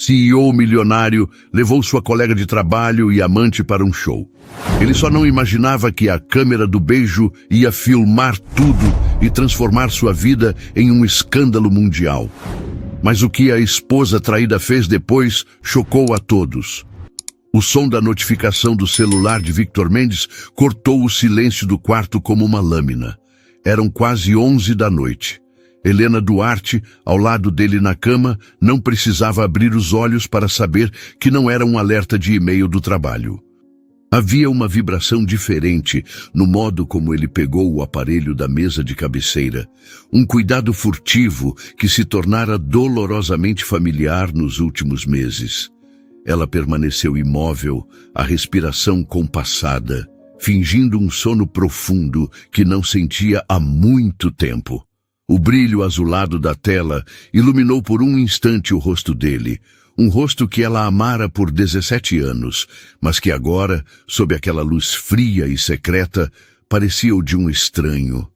CEO milionário levou sua colega de trabalho e amante para um show. Ele só não imaginava que a câmera do beijo ia filmar tudo e transformar sua vida em um escândalo mundial. Mas o que a esposa traída fez depois chocou a todos. O som da notificação do celular de Victor Mendes cortou o silêncio do quarto como uma lâmina. Eram quase 11 da noite. Helena Duarte, ao lado dele na cama, não precisava abrir os olhos para saber que não era um alerta de e-mail do trabalho. Havia uma vibração diferente no modo como ele pegou o aparelho da mesa de cabeceira, um cuidado furtivo que se tornara dolorosamente familiar nos últimos meses. Ela permaneceu imóvel, a respiração compassada, fingindo um sono profundo que não sentia há muito tempo. O brilho azulado da tela iluminou por um instante o rosto dele, um rosto que ela amara por 17 anos, mas que agora, sob aquela luz fria e secreta, parecia o de um estranho.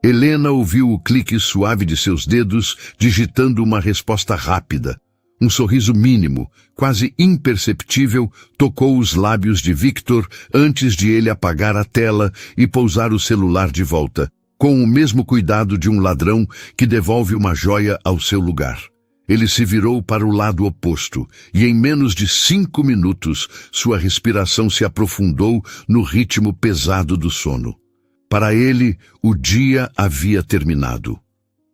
Helena ouviu o clique suave de seus dedos, digitando uma resposta rápida. Um sorriso mínimo, quase imperceptível, tocou os lábios de Victor antes de ele apagar a tela e pousar o celular de volta, com o mesmo cuidado de um ladrão que devolve uma joia ao seu lugar. Ele se virou para o lado oposto, e em menos de 5 minutos, sua respiração se aprofundou no ritmo pesado do sono. Para ele, o dia havia terminado.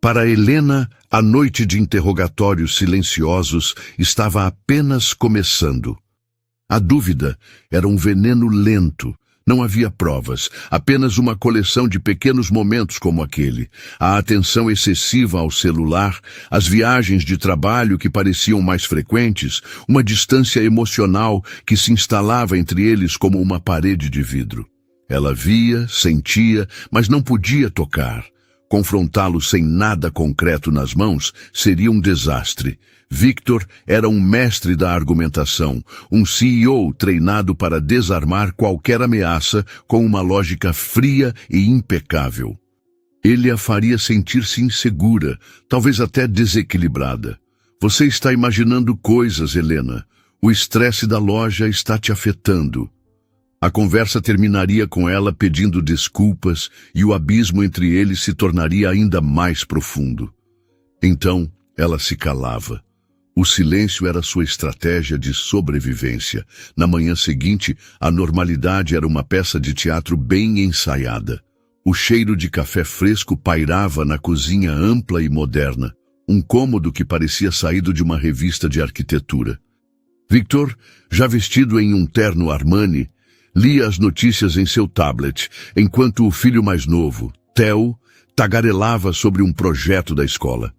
Para Helena, a noite de interrogatórios silenciosos estava apenas começando. A dúvida era um veneno lento. Não havia provas, apenas uma coleção de pequenos momentos como aquele. A atenção excessiva ao celular, as viagens de trabalho que pareciam mais frequentes, uma distância emocional que se instalava entre eles como uma parede de vidro. Ela via, sentia, mas não podia tocar. Confrontá-lo sem nada concreto nas mãos seria um desastre. Victor era um mestre da argumentação, um CEO treinado para desarmar qualquer ameaça com uma lógica fria e impecável. Ele a faria sentir-se insegura, talvez até desequilibrada. Você está imaginando coisas, Helena. O estresse da loja está te afetando. A conversa terminaria com ela pedindo desculpas e o abismo entre eles se tornaria ainda mais profundo. Então, ela se calava. O silêncio era sua estratégia de sobrevivência. Na manhã seguinte, a normalidade era uma peça de teatro bem ensaiada. O cheiro de café fresco pairava na cozinha ampla e moderna, um cômodo que parecia saído de uma revista de arquitetura. Victor, já vestido em um terno Armani, lia as notícias em seu tablet, enquanto o filho mais novo, Theo, tagarelava sobre um projeto da escola.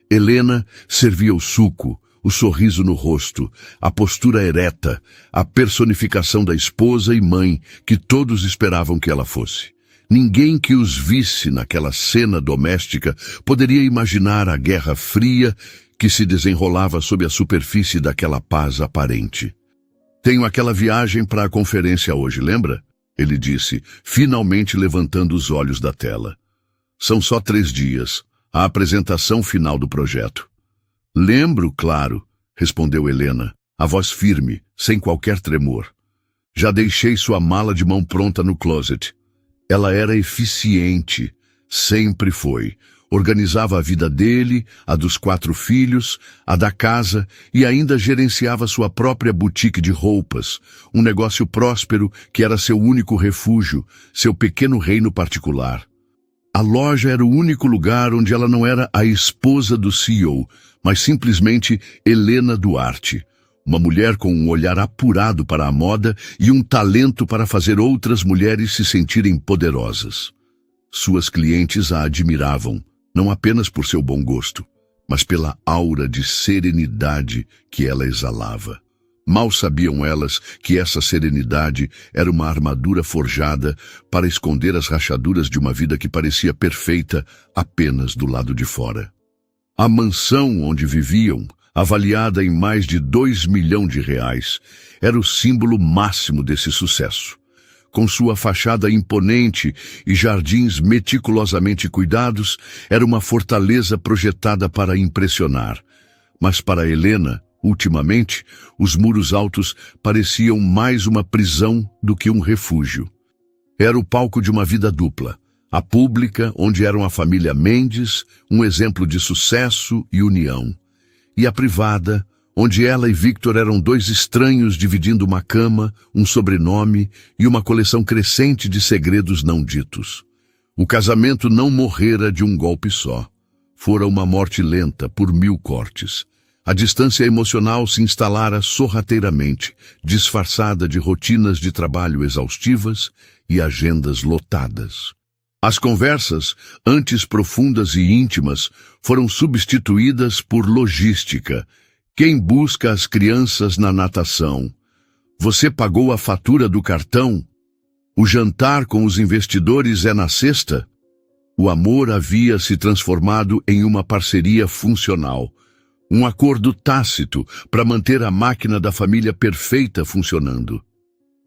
Helena servia o suco, o sorriso no rosto, a postura ereta, a personificação da esposa e mãe que todos esperavam que ela fosse. Ninguém que os visse naquela cena doméstica poderia imaginar a guerra fria que se desenrolava sob a superfície daquela paz aparente. Tenho aquela viagem para a conferência hoje, lembra? Ele disse, finalmente levantando os olhos da tela. São só 3 dias, a apresentação final do projeto. Lembro, claro, respondeu Helena, a voz firme, sem qualquer tremor. Já deixei sua mala de mão pronta no closet. Ela era eficiente, sempre foi. Organizava a vida dele, a dos 4 filhos, a da casa e ainda gerenciava sua própria boutique de roupas, um negócio próspero que era seu único refúgio, seu pequeno reino particular. A loja era o único lugar onde ela não era a esposa do CEO, mas simplesmente Helena Duarte, uma mulher com um olhar apurado para a moda e um talento para fazer outras mulheres se sentirem poderosas. Suas clientes a admiravam, não apenas por seu bom gosto, mas pela aura de serenidade que ela exalava. Mal sabiam elas que essa serenidade era uma armadura forjada para esconder as rachaduras de uma vida que parecia perfeita apenas do lado de fora. A mansão onde viviam, avaliada em mais de R$2 milhões, era o símbolo máximo desse sucesso. Com sua fachada imponente e jardins meticulosamente cuidados, era uma fortaleza projetada para impressionar. Mas para Helena, Ultimamente, os muros altos pareciam mais uma prisão do que um refúgio. Era o palco de uma vida dupla. A pública, onde eram a família Mendes, um exemplo de sucesso e união. E a privada, onde ela e Victor eram dois estranhos dividindo uma cama, um sobrenome e uma coleção crescente de segredos não ditos. O casamento não morrera de um golpe só. Fora uma morte lenta, por 1000 cortes. A distância emocional se instalara sorrateiramente, disfarçada de rotinas de trabalho exaustivas e agendas lotadas. As conversas, antes profundas e íntimas, foram substituídas por logística. Quem busca as crianças na natação? Você pagou a fatura do cartão? O jantar com os investidores é na sexta? O amor havia se transformado em uma parceria funcional. Um acordo tácito para manter a máquina da família perfeita funcionando.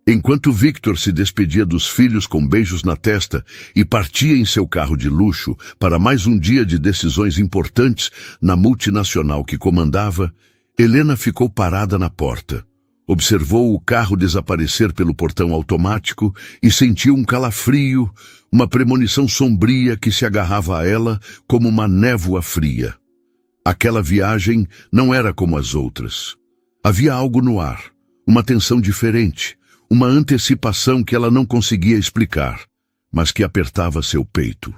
Enquanto Victor se despedia dos filhos com beijos na testa e partia em seu carro de luxo para mais um dia de decisões importantes na multinacional que comandava, Helena ficou parada na porta. Observou o carro desaparecer pelo portão automático e sentiu um calafrio, uma premonição sombria que se agarrava a ela como uma névoa fria. Aquela viagem não era como as outras. Havia algo no ar, uma tensão diferente, uma antecipação que ela não conseguia explicar, mas que apertava seu peito.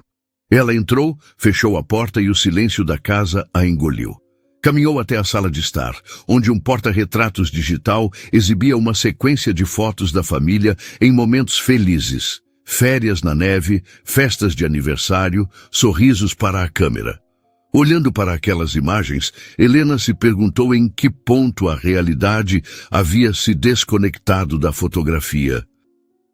Ela entrou, fechou a porta e o silêncio da casa a engoliu. Caminhou até a sala de estar, onde um porta-retratos digital exibia uma sequência de fotos da família em momentos felizes. Férias na neve, festas de aniversário, sorrisos para a câmera. Olhando para aquelas imagens, Helena se perguntou em que ponto a realidade havia se desconectado da fotografia.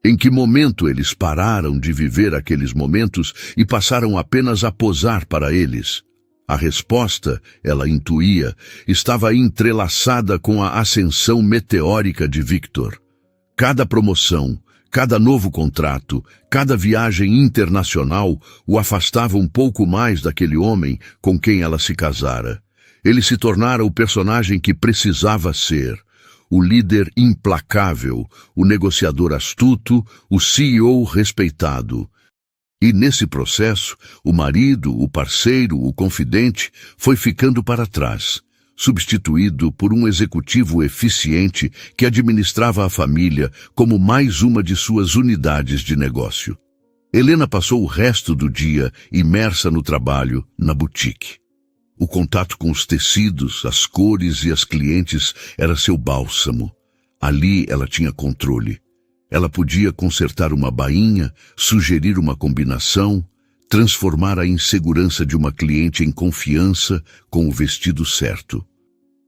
Em que momento eles pararam de viver aqueles momentos e passaram apenas a posar para eles? A resposta, ela intuía, estava entrelaçada com a ascensão meteórica de Victor. Cada promoção, cada novo contrato, cada viagem internacional o afastava um pouco mais daquele homem com quem ela se casara. Ele se tornara o personagem que precisava ser, o líder implacável, o negociador astuto, o CEO respeitado. E nesse processo, o marido, o parceiro, o confidente, foi ficando para trás, substituído por um executivo eficiente que administrava a família como mais uma de suas unidades de negócio. Helena passou o resto do dia imersa no trabalho, na boutique. O contato com os tecidos, as cores e as clientes era seu bálsamo. Ali ela tinha controle. Ela podia consertar uma bainha, sugerir uma combinação, transformar a insegurança de uma cliente em confiança com o vestido certo.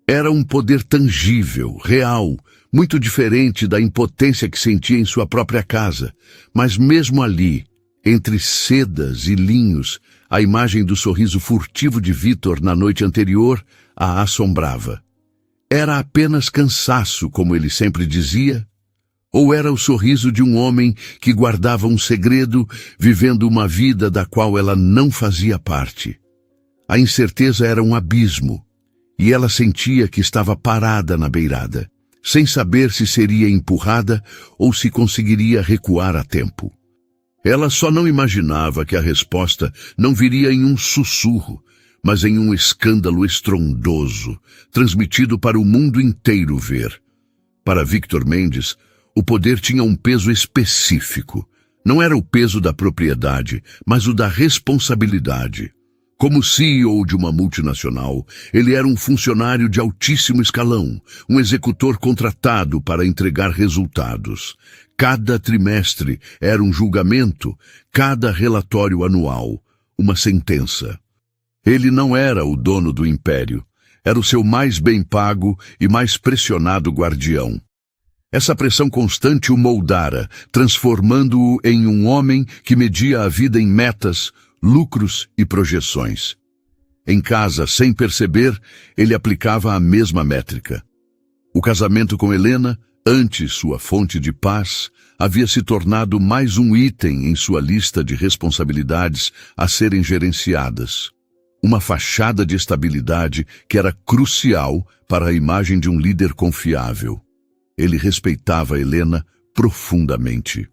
Era um poder tangível, real, muito diferente da impotência que sentia em sua própria casa. Mas mesmo ali, entre sedas e linhos, a imagem do sorriso furtivo de Victor na noite anterior a assombrava. Era apenas cansaço, como ele sempre dizia? Ou era o sorriso de um homem que guardava um segredo, vivendo uma vida da qual ela não fazia parte? A incerteza era um abismo, e ela sentia que estava parada na beirada, sem saber se seria empurrada ou se conseguiria recuar a tempo. Ela só não imaginava que a resposta não viria em um sussurro, mas em um escândalo estrondoso, transmitido para o mundo inteiro ver. Para Victor Mendes, o poder tinha um peso específico. Não era o peso da propriedade, mas o da responsabilidade. Como CEO de uma multinacional, ele era um funcionário de altíssimo escalão, um executor contratado para entregar resultados. Cada trimestre era um julgamento, cada relatório anual, uma sentença. Ele não era o dono do império, era o seu mais bem pago e mais pressionado guardião. Essa pressão constante o moldara, transformando-o em um homem que media a vida em metas, lucros e projeções. Em casa, sem perceber, ele aplicava a mesma métrica. O casamento com Helena, antes sua fonte de paz, havia se tornado mais um item em sua lista de responsabilidades a serem gerenciadas. uma fachada de estabilidade que era crucial para a imagem de um líder confiável. Ele respeitava Helena profundamente.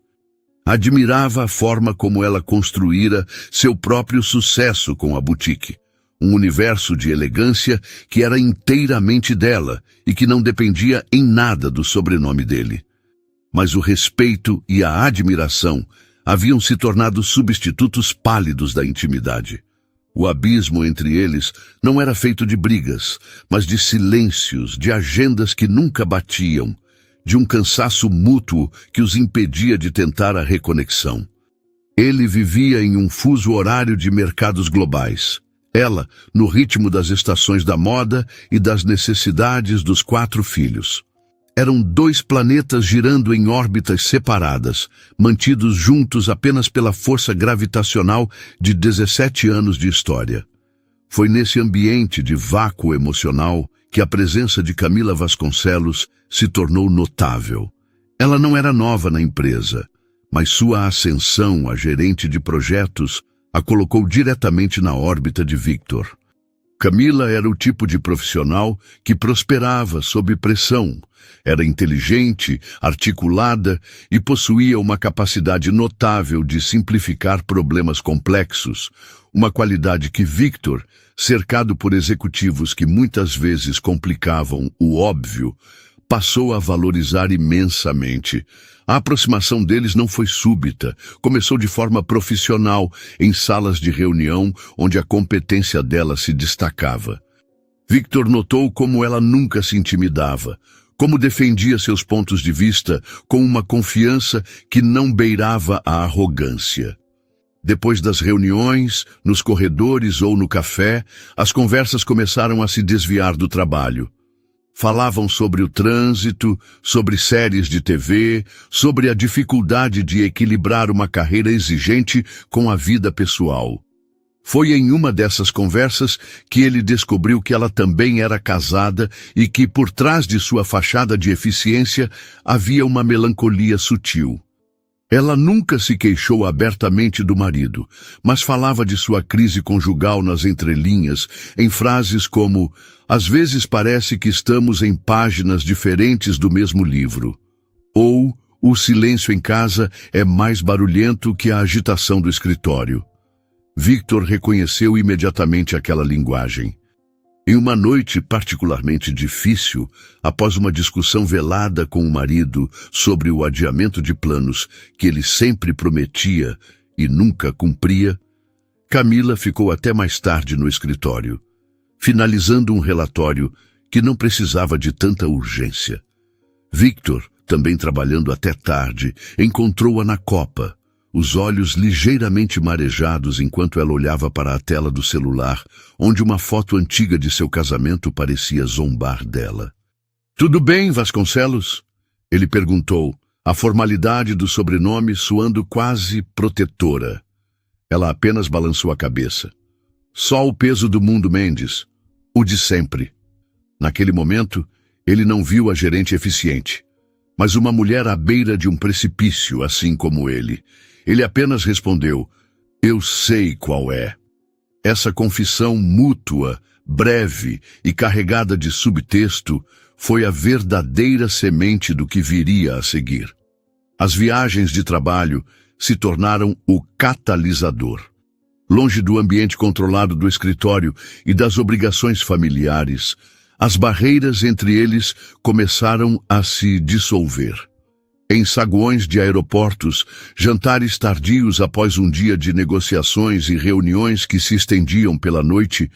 Admirava a forma como ela construíra seu próprio sucesso com a boutique, um universo de elegância que era inteiramente dela e que não dependia em nada do sobrenome dele. Mas o respeito e a admiração haviam se tornado substitutos pálidos da intimidade. O abismo entre eles não era feito de brigas, mas de silêncios, de agendas que nunca batiam, de um cansaço mútuo que os impedia de tentar a reconexão. Ele vivia em um fuso horário de mercados globais. Ela, no ritmo das estações da moda e das necessidades dos 4 filhos. Eram 2 planetas girando em órbitas separadas, mantidos juntos apenas pela força gravitacional de 17 anos de história. Foi nesse ambiente de vácuo emocional que a presença de Camila Vasconcelos se tornou notável. Ela não era nova na empresa, mas sua ascensão a gerente de projetos a colocou diretamente na órbita de Victor. Camila era o tipo de profissional que prosperava sob pressão. Era inteligente, articulada e possuía uma capacidade notável de simplificar problemas complexos, uma qualidade que Victor, cercado por executivos que muitas vezes complicavam o óbvio, passou a valorizar imensamente. A aproximação deles não foi súbita, começou de forma profissional, em salas de reunião onde a competência dela se destacava. Victor notou como ela nunca se intimidava, como defendia seus pontos de vista com uma confiança que não beirava a arrogância. Depois das reuniões, nos corredores ou no café, as conversas começaram a se desviar do trabalho. Falavam sobre o trânsito, sobre séries de TV, sobre a dificuldade de equilibrar uma carreira exigente com a vida pessoal. Foi em uma dessas conversas que ele descobriu que ela também era casada e que por trás de sua fachada de eficiência havia uma melancolia sutil. Ela nunca se queixou abertamente do marido, mas falava de sua crise conjugal nas entrelinhas, em frases como: "Às vezes parece que estamos em páginas diferentes do mesmo livro", ou "O silêncio em casa é mais barulhento que a agitação do escritório". Victor reconheceu imediatamente aquela linguagem. Em uma noite particularmente difícil, após uma discussão velada com o marido sobre o adiamento de planos que ele sempre prometia e nunca cumpria, Camila ficou até mais tarde no escritório, finalizando um relatório que não precisava de tanta urgência. Victor, também trabalhando até tarde, encontrou-a na copa, os olhos ligeiramente marejados enquanto ela olhava para a tela do celular, onde uma foto antiga de seu casamento parecia zombar dela. "Tudo bem, Vasconcelos?" Ele perguntou, a formalidade do sobrenome soando quase protetora. Ela apenas balançou a cabeça. "Só o peso do mundo, Mendes. O de sempre." Naquele momento, ele não viu a gerente eficiente, mas uma mulher à beira de um precipício, assim como ele. Ele apenas respondeu: "Eu sei qual é." Essa confissão mútua, breve e carregada de subtexto foi a verdadeira semente do que viria a seguir. As viagens de trabalho se tornaram o catalisador. Longe do ambiente controlado do escritório e das obrigações familiares, as barreiras entre eles começaram a se dissolver. Em saguões de aeroportos, jantares tardios após um dia de negociações e reuniões que se estendiam pela noite,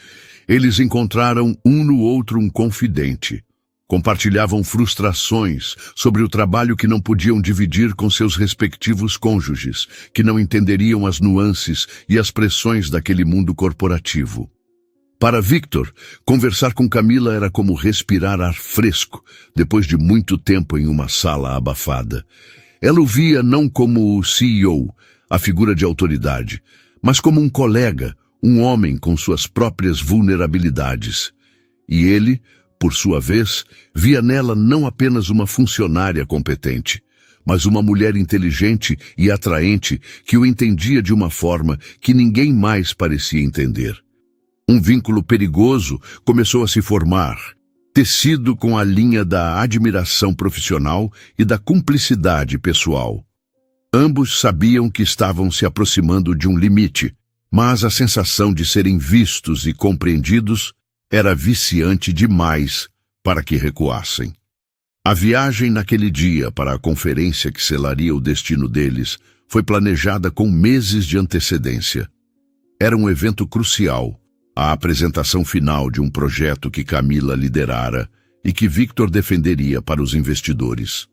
eles encontraram um no outro um confidente. Compartilhavam frustrações sobre o trabalho que não podiam dividir com seus respectivos cônjuges, que não entenderiam as nuances e as pressões daquele mundo corporativo. Para Victor, conversar com Camila era como respirar ar fresco, depois de muito tempo em uma sala abafada. Ela o via não como o CEO, a figura de autoridade, mas como um colega, um homem com suas próprias vulnerabilidades. E ele, por sua vez, via nela não apenas uma funcionária competente, mas uma mulher inteligente e atraente que o entendia de uma forma que ninguém mais parecia entender. Um vínculo perigoso começou a se formar, tecido com a linha da admiração profissional e da cumplicidade pessoal. Ambos sabiam que estavam se aproximando de um limite, mas a sensação de serem vistos e compreendidos era viciante demais para que recuassem. A viagem naquele dia para a conferência que selaria o destino deles foi planejada com meses de antecedência. Era um evento crucial, a apresentação final de um projeto que Camila liderara e que Victor defenderia para os investidores.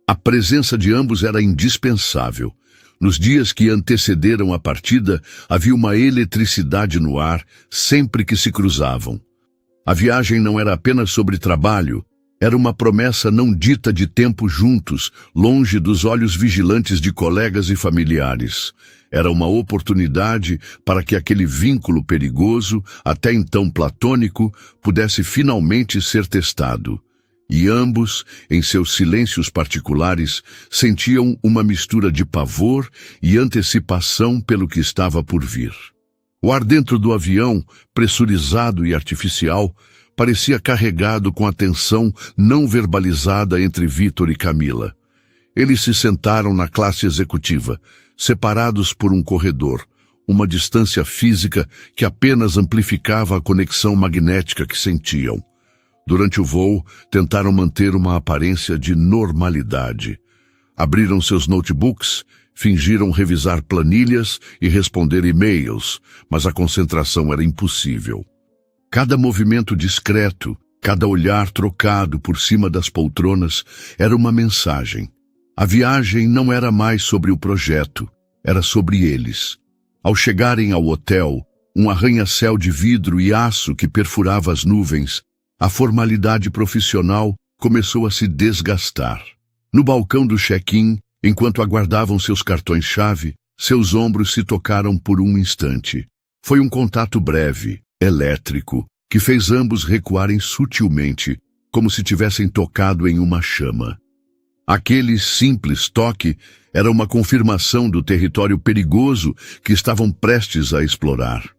A presença de ambos era indispensável. Nos dias que antecederam a partida, havia uma eletricidade no ar sempre que se cruzavam. A viagem não era apenas sobre trabalho, era uma promessa não dita de tempo juntos, longe dos olhos vigilantes de colegas e familiares. Era uma oportunidade para que aquele vínculo perigoso, até então platônico, pudesse finalmente ser testado. E ambos, em seus silêncios particulares, sentiam uma mistura de pavor e antecipação pelo que estava por vir. O ar dentro do avião, pressurizado e artificial, parecia carregado com a tensão não verbalizada entre Victor e Camila. Eles se sentaram na classe executiva, separados por um corredor, uma distância física que apenas amplificava a conexão magnética que sentiam. Durante o voo, tentaram manter uma aparência de normalidade. Abriram seus notebooks, fingiram revisar planilhas e responder e-mails, mas a concentração era impossível. Cada movimento discreto, cada olhar trocado por cima das poltronas era uma mensagem. A viagem não era mais sobre o projeto, era sobre eles. Ao chegarem ao hotel, um arranha-céu de vidro e aço que perfurava as nuvens, a formalidade profissional começou a se desgastar. No balcão do check-in, enquanto aguardavam seus cartões-chave, seus ombros se tocaram por um instante. Foi um contato breve, elétrico, que fez ambos recuarem sutilmente, como se tivessem tocado em uma chama. Aquele simples toque era uma confirmação do território perigoso que estavam prestes a explorar.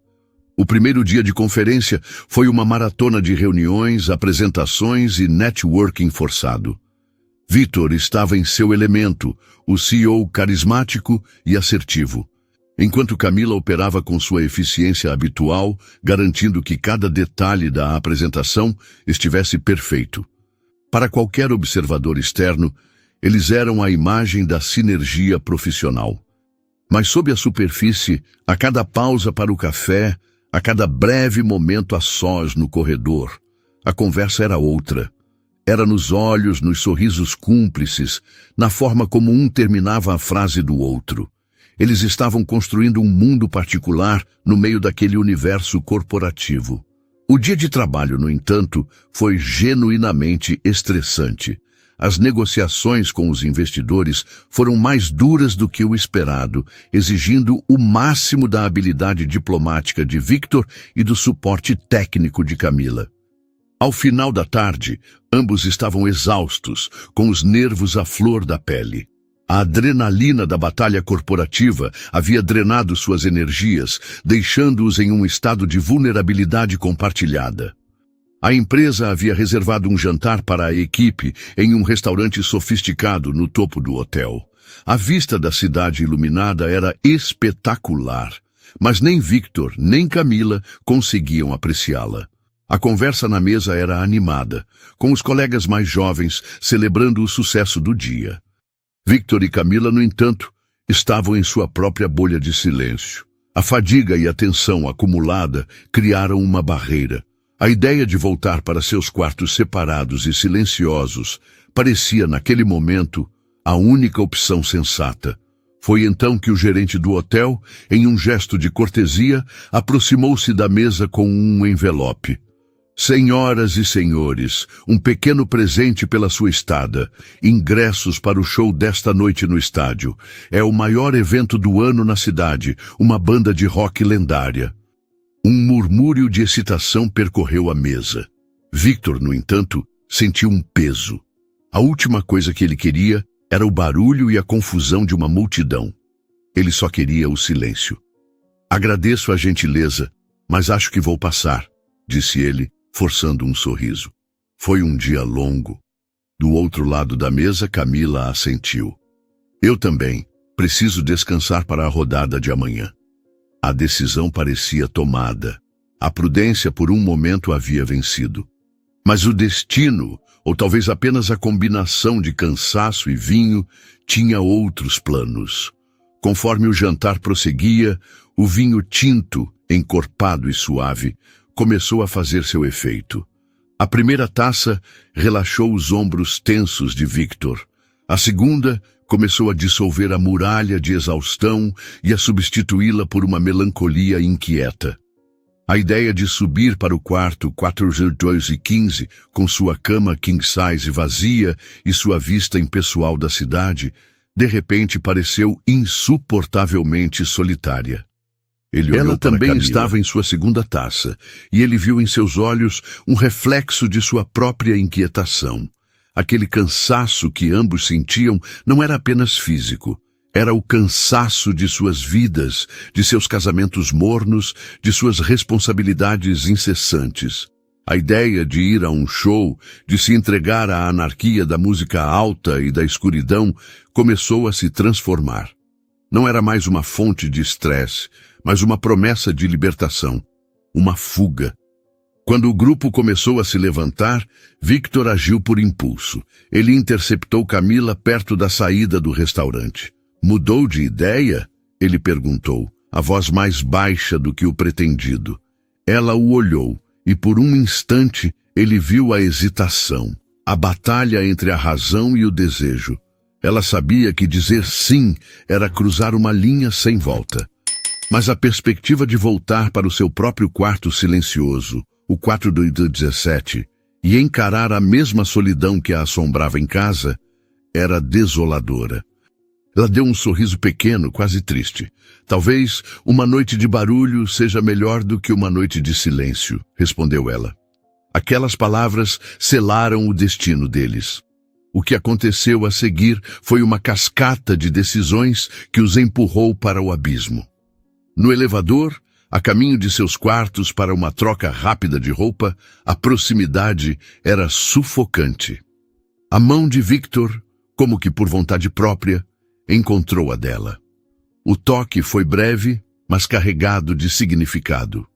O primeiro dia de conferência foi uma maratona de reuniões, apresentações e networking forçado. Victor estava em seu elemento, o CEO carismático e assertivo, enquanto Camila operava com sua eficiência habitual, garantindo que cada detalhe da apresentação estivesse perfeito. Para qualquer observador externo, eles eram a imagem da sinergia profissional. Mas sob a superfície, a cada pausa para o café, a cada breve momento a sós no corredor, a conversa era outra. Era nos olhos, nos sorrisos cúmplices, na forma como um terminava a frase do outro. Eles estavam construindo um mundo particular no meio daquele universo corporativo. O dia de trabalho, no entanto, foi genuinamente estressante. As negociações com os investidores foram mais duras do que o esperado, exigindo o máximo da habilidade diplomática de Victor e do suporte técnico de Camila. Ao final da tarde, ambos estavam exaustos, com os nervos à flor da pele. A adrenalina da batalha corporativa havia drenado suas energias, deixando-os em um estado de vulnerabilidade compartilhada. A empresa havia reservado um jantar para a equipe em um restaurante sofisticado no topo do hotel. A vista da cidade iluminada era espetacular, mas nem Victor nem Camila conseguiam apreciá-la. A conversa na mesa era animada, com os colegas mais jovens celebrando o sucesso do dia. Victor e Camila, no entanto, estavam em sua própria bolha de silêncio. A fadiga e a tensão acumulada criaram uma barreira. A ideia de voltar para seus quartos separados e silenciosos parecia, naquele momento, a única opção sensata. Foi então que o gerente do hotel, em um gesto de cortesia, aproximou-se da mesa com um envelope. Senhoras e senhores, um pequeno presente pela sua estada. Ingressos para o show desta noite no estádio. É o maior evento do ano na cidade, uma banda de rock lendária. Um murmúrio de excitação percorreu a mesa. Victor, no entanto, sentiu um peso. A última coisa que ele queria era o barulho e a confusão de uma multidão. Ele só queria o silêncio. Agradeço a gentileza, Mas acho que vou passar, disse ele, forçando um sorriso. Foi um dia longo. Do outro lado da mesa, Camila assentiu. Eu também. Preciso descansar para a rodada de amanhã. A decisão parecia tomada. A prudência por um momento havia vencido. Mas o destino, ou talvez apenas a combinação de cansaço e vinho, tinha outros planos. Conforme o jantar prosseguia, o vinho tinto, encorpado e suave, começou a fazer seu efeito. A primeira taça relaxou os ombros tensos de Victor. A segunda começou a dissolver a muralha de exaustão e a substituí-la por uma melancolia inquieta. A ideia de subir para o quarto 415, com sua cama king-size vazia e sua vista impessoal da cidade, de repente pareceu insuportavelmente solitária. Ela também estava em sua segunda taça, e ele viu em seus olhos um reflexo de sua própria inquietação. Aquele cansaço que ambos sentiam não era apenas físico. Era o cansaço de suas vidas, de seus casamentos mornos, de suas responsabilidades incessantes. A ideia de ir a um show, de se entregar à anarquia da música alta e da escuridão, começou a se transformar. Não era mais uma fonte de estresse, mas uma promessa de libertação, uma fuga. Quando o grupo começou a se levantar, Victor agiu por impulso. Ele interceptou Camila perto da saída do restaurante. Mudou de ideia? Ele perguntou, a voz mais baixa do que o pretendido. Ela o olhou, e por um instante ele viu a hesitação, a batalha entre a razão e o desejo. Ela sabia que dizer sim era cruzar uma linha sem volta. Mas a perspectiva de voltar para o seu próprio quarto silencioso, o 417, e encarar a mesma solidão que a assombrava em casa, era desoladora. Ela deu um sorriso pequeno, quase triste. Talvez uma noite de barulho seja melhor do que uma noite de silêncio, respondeu ela. Aquelas palavras selaram o destino deles. O que aconteceu a seguir foi uma cascata de decisões que os empurrou para o abismo. No elevador, a caminho de seus quartos para uma troca rápida de roupa, a proximidade era sufocante. A mão de Victor, como que por vontade própria, encontrou a dela. O toque foi breve, mas carregado de significado.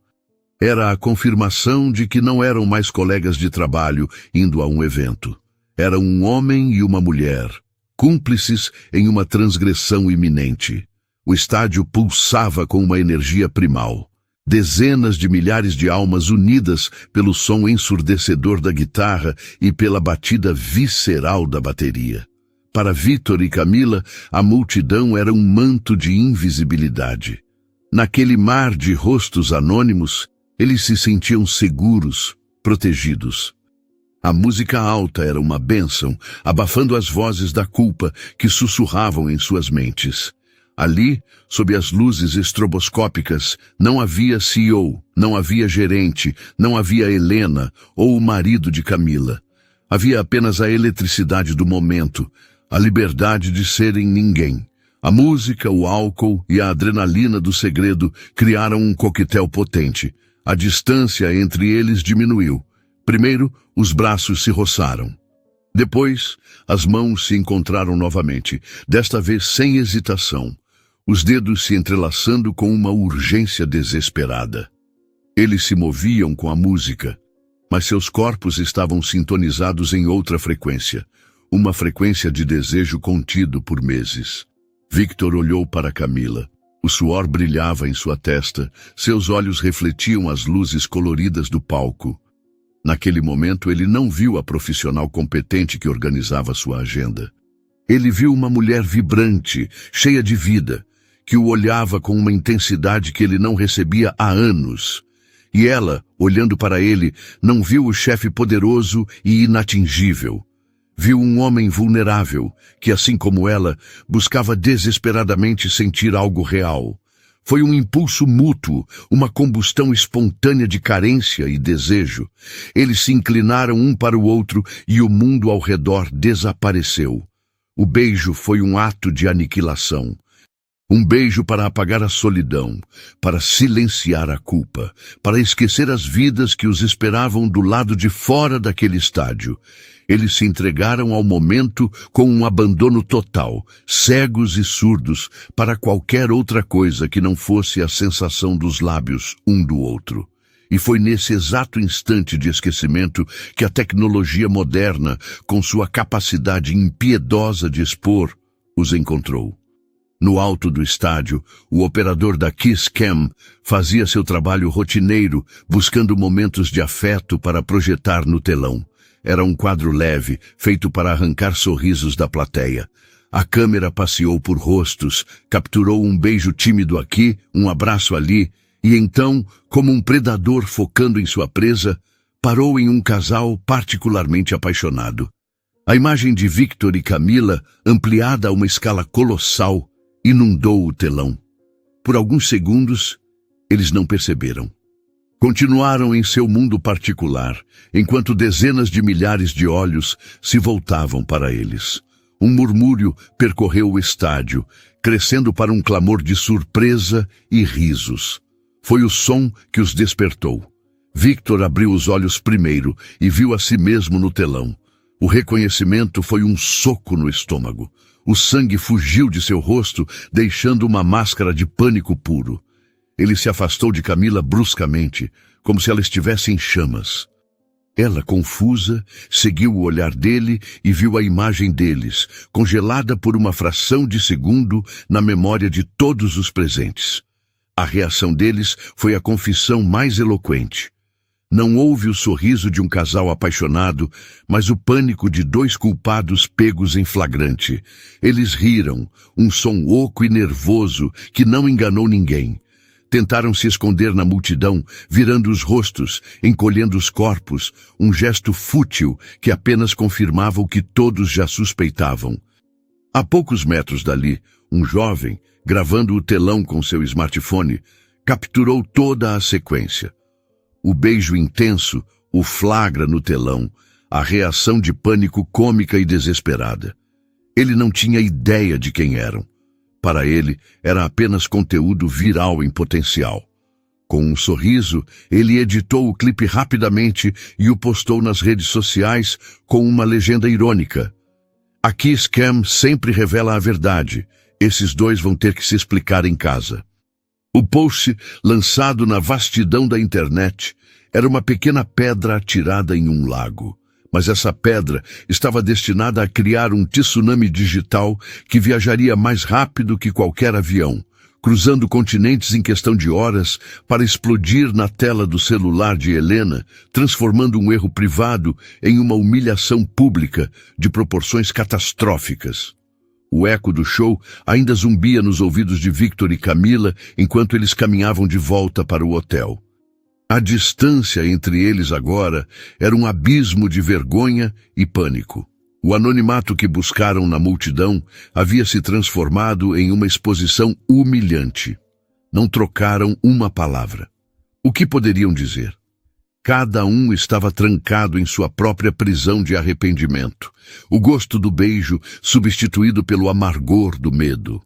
Era a confirmação de que não eram mais colegas de trabalho indo a um evento. Era um homem e uma mulher, cúmplices em uma transgressão iminente. O estádio pulsava com uma energia primal. Dezenas de milhares de almas unidas pelo som ensurdecedor da guitarra e pela batida visceral da bateria. Para Victor e Camila, a multidão era um manto de invisibilidade. Naquele mar de rostos anônimos, eles se sentiam seguros, protegidos. A música alta era uma bênção, abafando as vozes da culpa que sussurravam em suas mentes. Ali, sob as luzes estroboscópicas, não havia CEO, não havia gerente, não havia Helena ou o marido de Camila. Havia apenas a eletricidade do momento, a liberdade de serem ninguém. A música, o álcool e a adrenalina do segredo criaram um coquetel potente. A distância entre eles diminuiu. Primeiro, os braços se roçaram. Depois, as mãos se encontraram novamente, desta vez sem hesitação, os dedos se entrelaçando com uma urgência desesperada. Eles se moviam com a música, mas seus corpos estavam sintonizados em outra frequência, uma frequência de desejo contido por meses. Victor olhou para Camila. O suor brilhava em sua testa, seus olhos refletiam as luzes coloridas do palco. Naquele momento ele não viu a profissional competente que organizava sua agenda. Ele viu uma mulher vibrante, cheia de vida, que o olhava com uma intensidade que ele não recebia há anos. E ela, olhando para ele, não viu o chefe poderoso e inatingível. Viu um homem vulnerável, que, assim como ela, buscava desesperadamente sentir algo real. Foi um impulso mútuo, uma combustão espontânea de carência e desejo. Eles se inclinaram um para o outro e o mundo ao redor desapareceu. O beijo foi um ato de aniquilação. Um beijo para apagar a solidão, para silenciar a culpa, para esquecer as vidas que os esperavam do lado de fora daquele estádio. Eles se entregaram ao momento com um abandono total, cegos e surdos para qualquer outra coisa que não fosse a sensação dos lábios um do outro. E foi nesse exato instante de esquecimento que a tecnologia moderna, com sua capacidade impiedosa de expor, os encontrou. No alto do estádio, o operador da Kiss Cam fazia seu trabalho rotineiro, buscando momentos de afeto para projetar no telão. Era um quadro leve, feito para arrancar sorrisos da plateia. A câmera passeou por rostos, capturou um beijo tímido aqui, um abraço ali, e então, como um predador focando em sua presa, parou em um casal particularmente apaixonado. A imagem de Victor e Camila, ampliada a uma escala colossal, inundou o telão. Por alguns segundos, eles não perceberam. Continuaram em seu mundo particular, enquanto dezenas de milhares de olhos se voltavam para eles. Um murmúrio percorreu o estádio, crescendo para um clamor de surpresa e risos. Foi o som que os despertou. Victor abriu os olhos primeiro e viu a si mesmo no telão. O reconhecimento foi um soco no estômago. O sangue fugiu de seu rosto, deixando uma máscara de pânico puro. Ele se afastou de Camila bruscamente, como se ela estivesse em chamas. Ela, confusa, seguiu o olhar dele e viu a imagem deles, congelada por uma fração de segundo na memória de todos os presentes. A reação deles foi a confissão mais eloquente. Não houve o sorriso de um casal apaixonado, mas o pânico de dois culpados pegos em flagrante. Eles riram, um som oco e nervoso que não enganou ninguém. Tentaram se esconder na multidão, virando os rostos, encolhendo os corpos, um gesto fútil que apenas confirmava o que todos já suspeitavam. A poucos metros dali, um jovem, gravando o telão com seu smartphone, capturou toda a sequência. O beijo intenso, o flagra no telão, a reação de pânico cômica e desesperada. Ele não tinha ideia de quem eram. Para ele, era apenas conteúdo viral em potencial. Com um sorriso, ele editou o clipe rapidamente e o postou nas redes sociais com uma legenda irônica. A Kiss Cam sempre revela a verdade. Esses dois vão ter que se explicar em casa. O post, lançado na vastidão da internet, era uma pequena pedra atirada em um lago. Mas essa pedra estava destinada a criar um tsunami digital que viajaria mais rápido que qualquer avião, cruzando continentes em questão de horas para explodir na tela do celular de Helena, transformando um erro privado em uma humilhação pública de proporções catastróficas. O eco do show ainda zumbia nos ouvidos de Victor e Camila enquanto eles caminhavam de volta para o hotel. A distância entre eles agora era um abismo de vergonha e pânico. O anonimato que buscaram na multidão havia se transformado em uma exposição humilhante. Não trocaram uma palavra. O que poderiam dizer? Cada um estava trancado em sua própria prisão de arrependimento. O gosto do beijo substituído pelo amargor do medo.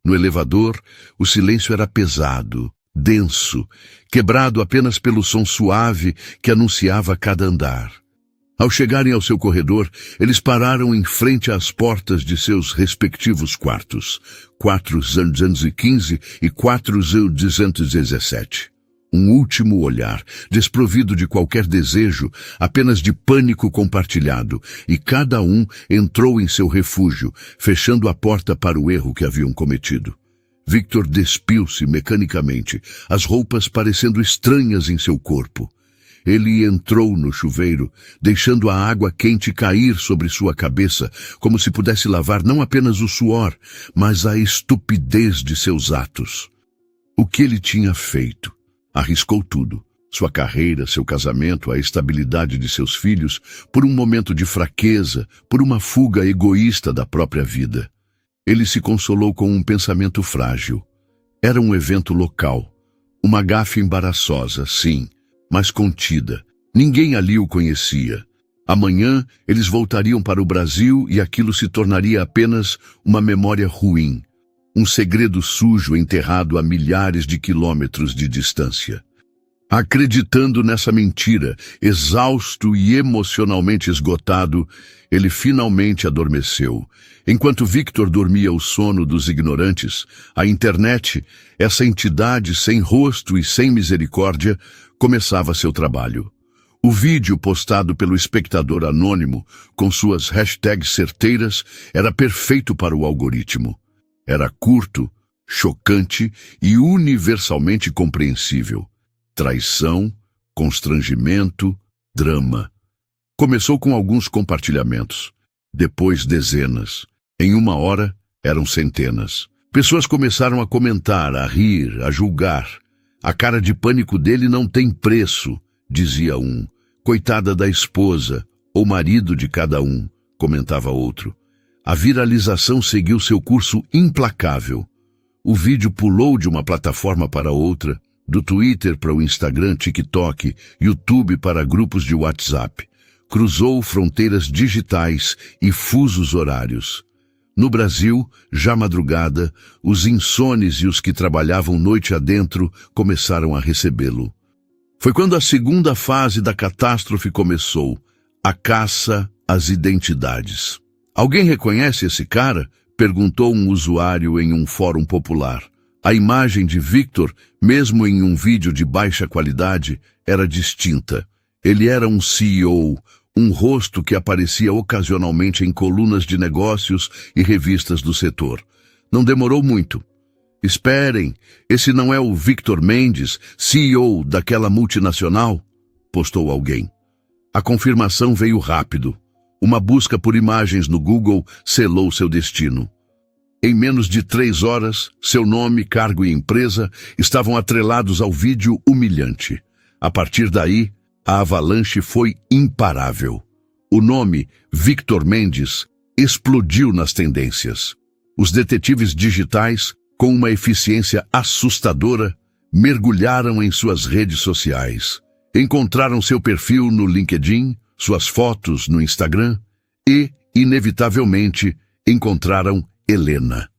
No elevador, o silêncio era pesado, denso, quebrado apenas pelo som suave que anunciava cada andar. Ao chegarem ao seu corredor, eles pararam em frente às portas de seus respectivos quartos, 415 e 417. Um último olhar, desprovido de qualquer desejo, apenas de pânico compartilhado, e cada um entrou em seu refúgio, fechando a porta para o erro que haviam cometido. Victor despiu-se mecanicamente, as roupas parecendo estranhas em seu corpo. Ele entrou no chuveiro, deixando a água quente cair sobre sua cabeça, como se pudesse lavar não apenas o suor, mas a estupidez de seus atos. O que ele tinha feito? Arriscou tudo, sua carreira, seu casamento, a estabilidade de seus filhos, por um momento de fraqueza, por uma fuga egoísta da própria vida. Ele se consolou com um pensamento frágil. Era um evento local, uma gafe embaraçosa, sim, mas contida. Ninguém ali o conhecia. Amanhã, eles voltariam para o Brasil e aquilo se tornaria apenas uma memória ruim. um segredo sujo enterrado a milhares de quilômetros de distância. Acreditando nessa mentira, exausto e emocionalmente esgotado, ele finalmente adormeceu. Enquanto Victor dormia o sono dos ignorantes, a internet, essa entidade sem rosto e sem misericórdia, começava seu trabalho. O vídeo postado pelo espectador anônimo, com suas hashtags certeiras, era perfeito para o algoritmo. Era curto, chocante e universalmente compreensível. Traição, constrangimento, drama. Começou com alguns compartilhamentos, depois dezenas. Em uma hora, eram centenas. Pessoas começaram a comentar, a rir, a julgar. A cara de pânico dele não tem preço, dizia um. Coitada da esposa, ou marido de cada um, comentava outro. A viralização seguiu seu curso implacável. O vídeo pulou de uma plataforma para outra, do Twitter para o Instagram, TikTok, YouTube para grupos de WhatsApp. Cruzou fronteiras digitais e fusos horários. No Brasil, já madrugada, os insones e os que trabalhavam noite adentro começaram a recebê-lo. Foi quando a segunda fase da catástrofe começou, a caça às identidades. Alguém reconhece esse cara? Perguntou um usuário em um fórum popular. A imagem de Victor, mesmo em um vídeo de baixa qualidade, era distinta. Ele era um CEO, um rosto que aparecia ocasionalmente em colunas de negócios e revistas do setor. Não demorou muito. Esperem, esse não é o Victor Mendes, CEO daquela multinacional? Postou alguém. A confirmação veio rápido. Uma busca por imagens no Google selou seu destino. Em menos de 3 horas, seu nome, cargo e empresa estavam atrelados ao vídeo humilhante. A partir daí, a avalanche foi imparável. O nome, Victor Mendes, explodiu nas tendências. Os detetives digitais, com uma eficiência assustadora, mergulharam em suas redes sociais. Encontraram seu perfil no LinkedIn, suas fotos no Instagram e, inevitavelmente, encontraram Helena.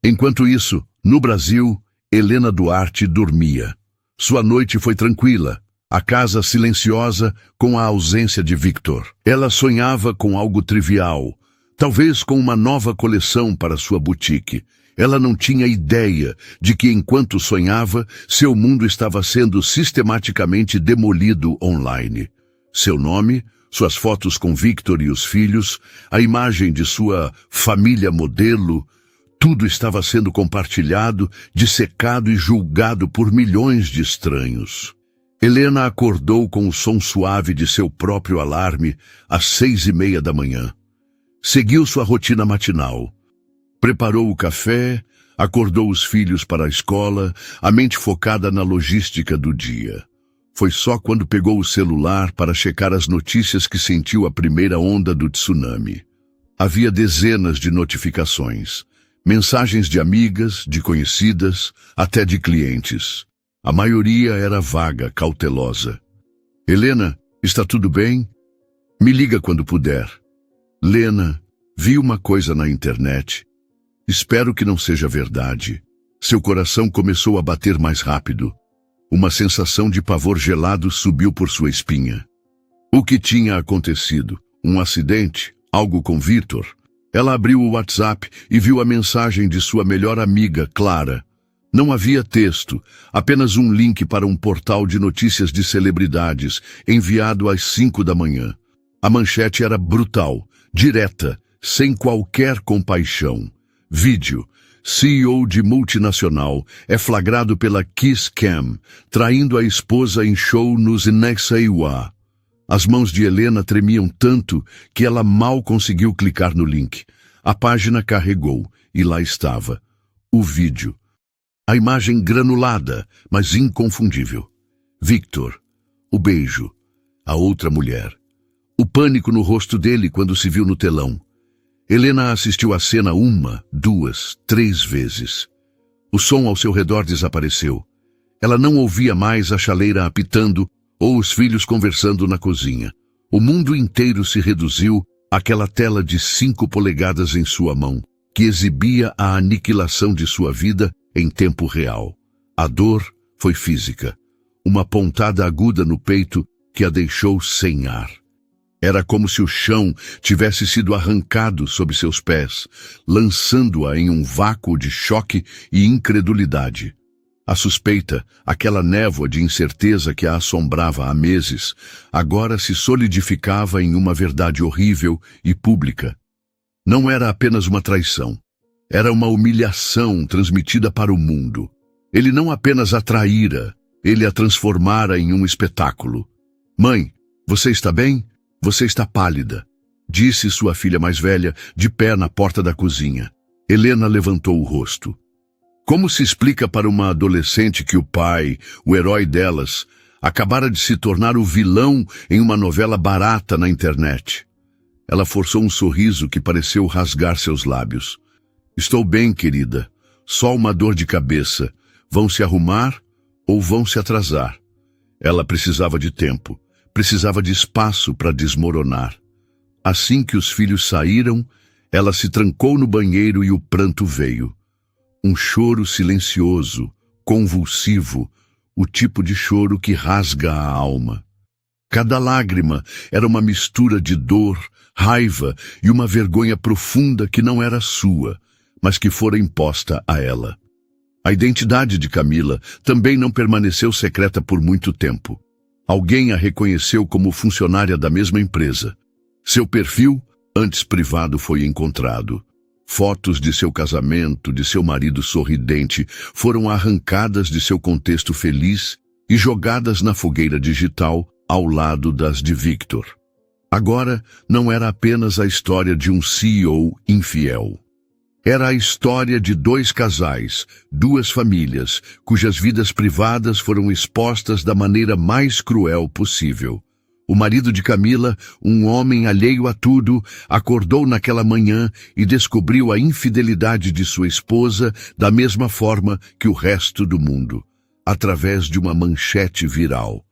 Enquanto isso, no Brasil, Helena Duarte dormia. Sua noite foi tranquila, a casa silenciosa com a ausência de Victor. Ela sonhava com algo trivial, talvez com uma nova coleção para sua boutique. Ela não tinha ideia de que, enquanto sonhava, seu mundo estava sendo sistematicamente demolido online. Seu nome, suas fotos com Victor e os filhos, a imagem de sua família modelo, tudo estava sendo compartilhado, dissecado e julgado por milhões de estranhos. Helena acordou com o som suave de seu próprio alarme às 6:30 da manhã. Seguiu sua rotina matinal. Preparou o café, acordou os filhos para a escola, a mente focada na logística do dia. Foi só quando pegou o celular para checar as notícias que sentiu a primeira onda do tsunami. Havia dezenas de notificações, mensagens de amigas, de conhecidas, até de clientes. A maioria era vaga, cautelosa. Helena, está tudo bem? Me liga quando puder. Lena, vi uma coisa na internet. Espero que não seja verdade. Seu coração começou a bater mais rápido. Uma sensação de pavor gelado subiu por sua espinha. O que tinha acontecido? Um acidente? Algo com Victor? Ela abriu o WhatsApp e viu a mensagem de sua melhor amiga, Clara. Não havia texto, apenas um link para um portal de notícias de celebridades, enviado às 5 da manhã. A manchete era brutal, direta, sem qualquer compaixão. Vídeo. CEO de multinacional é flagrado pela Kiss Cam, traindo a esposa em show nos Inexaiwa. As mãos de Helena tremiam tanto que ela mal conseguiu clicar no link. A página carregou e lá estava. O vídeo. A imagem granulada, mas inconfundível. Victor. O beijo. A outra mulher. O pânico no rosto dele quando se viu no telão. Helena assistiu à cena 1, 2, 3 vezes. O som ao seu redor desapareceu. Ela não ouvia mais a chaleira apitando ou os filhos conversando na cozinha. O mundo inteiro se reduziu àquela tela de 5 polegadas em sua mão, que exibia a aniquilação de sua vida em tempo real. A dor foi física, uma pontada aguda no peito que a deixou sem ar. Era como se o chão tivesse sido arrancado sob seus pés, lançando-a em um vácuo de choque e incredulidade. A suspeita, aquela névoa de incerteza que a assombrava há meses, agora se solidificava em uma verdade horrível e pública. Não era apenas uma traição. Era uma humilhação transmitida para o mundo. Ele não apenas a traíra, ele a transformara em um espetáculo. "Mãe, você está bem? Você está pálida", disse sua filha mais velha, de pé na porta da cozinha. Helena levantou o rosto. Como se explica para uma adolescente que o pai, o herói delas, acabara de se tornar o vilão em uma novela barata na internet? Ela forçou um sorriso que pareceu rasgar seus lábios. "Estou bem, querida. Só uma dor de cabeça. Vão se arrumar ou vão se atrasar?" Ela precisava de tempo. Precisava de espaço para desmoronar. Assim que os filhos saíram, ela se trancou no banheiro e o pranto veio. Um choro silencioso, convulsivo, o tipo de choro que rasga a alma. Cada lágrima era uma mistura de dor, raiva e uma vergonha profunda que não era sua, mas que fora imposta a ela. A identidade de Camila também não permaneceu secreta por muito tempo. Alguém a reconheceu como funcionária da mesma empresa. Seu perfil, antes privado, foi encontrado. Fotos de seu casamento, de seu marido sorridente, foram arrancadas de seu contexto feliz e jogadas na fogueira digital ao lado das de Victor. Agora, não era apenas a história de um CEO infiel. Era a história de dois casais, duas famílias, cujas vidas privadas foram expostas da maneira mais cruel possível. O marido de Camila, um homem alheio a tudo, acordou naquela manhã e descobriu a infidelidade de sua esposa da mesma forma que o resto do mundo, através de uma manchete viral.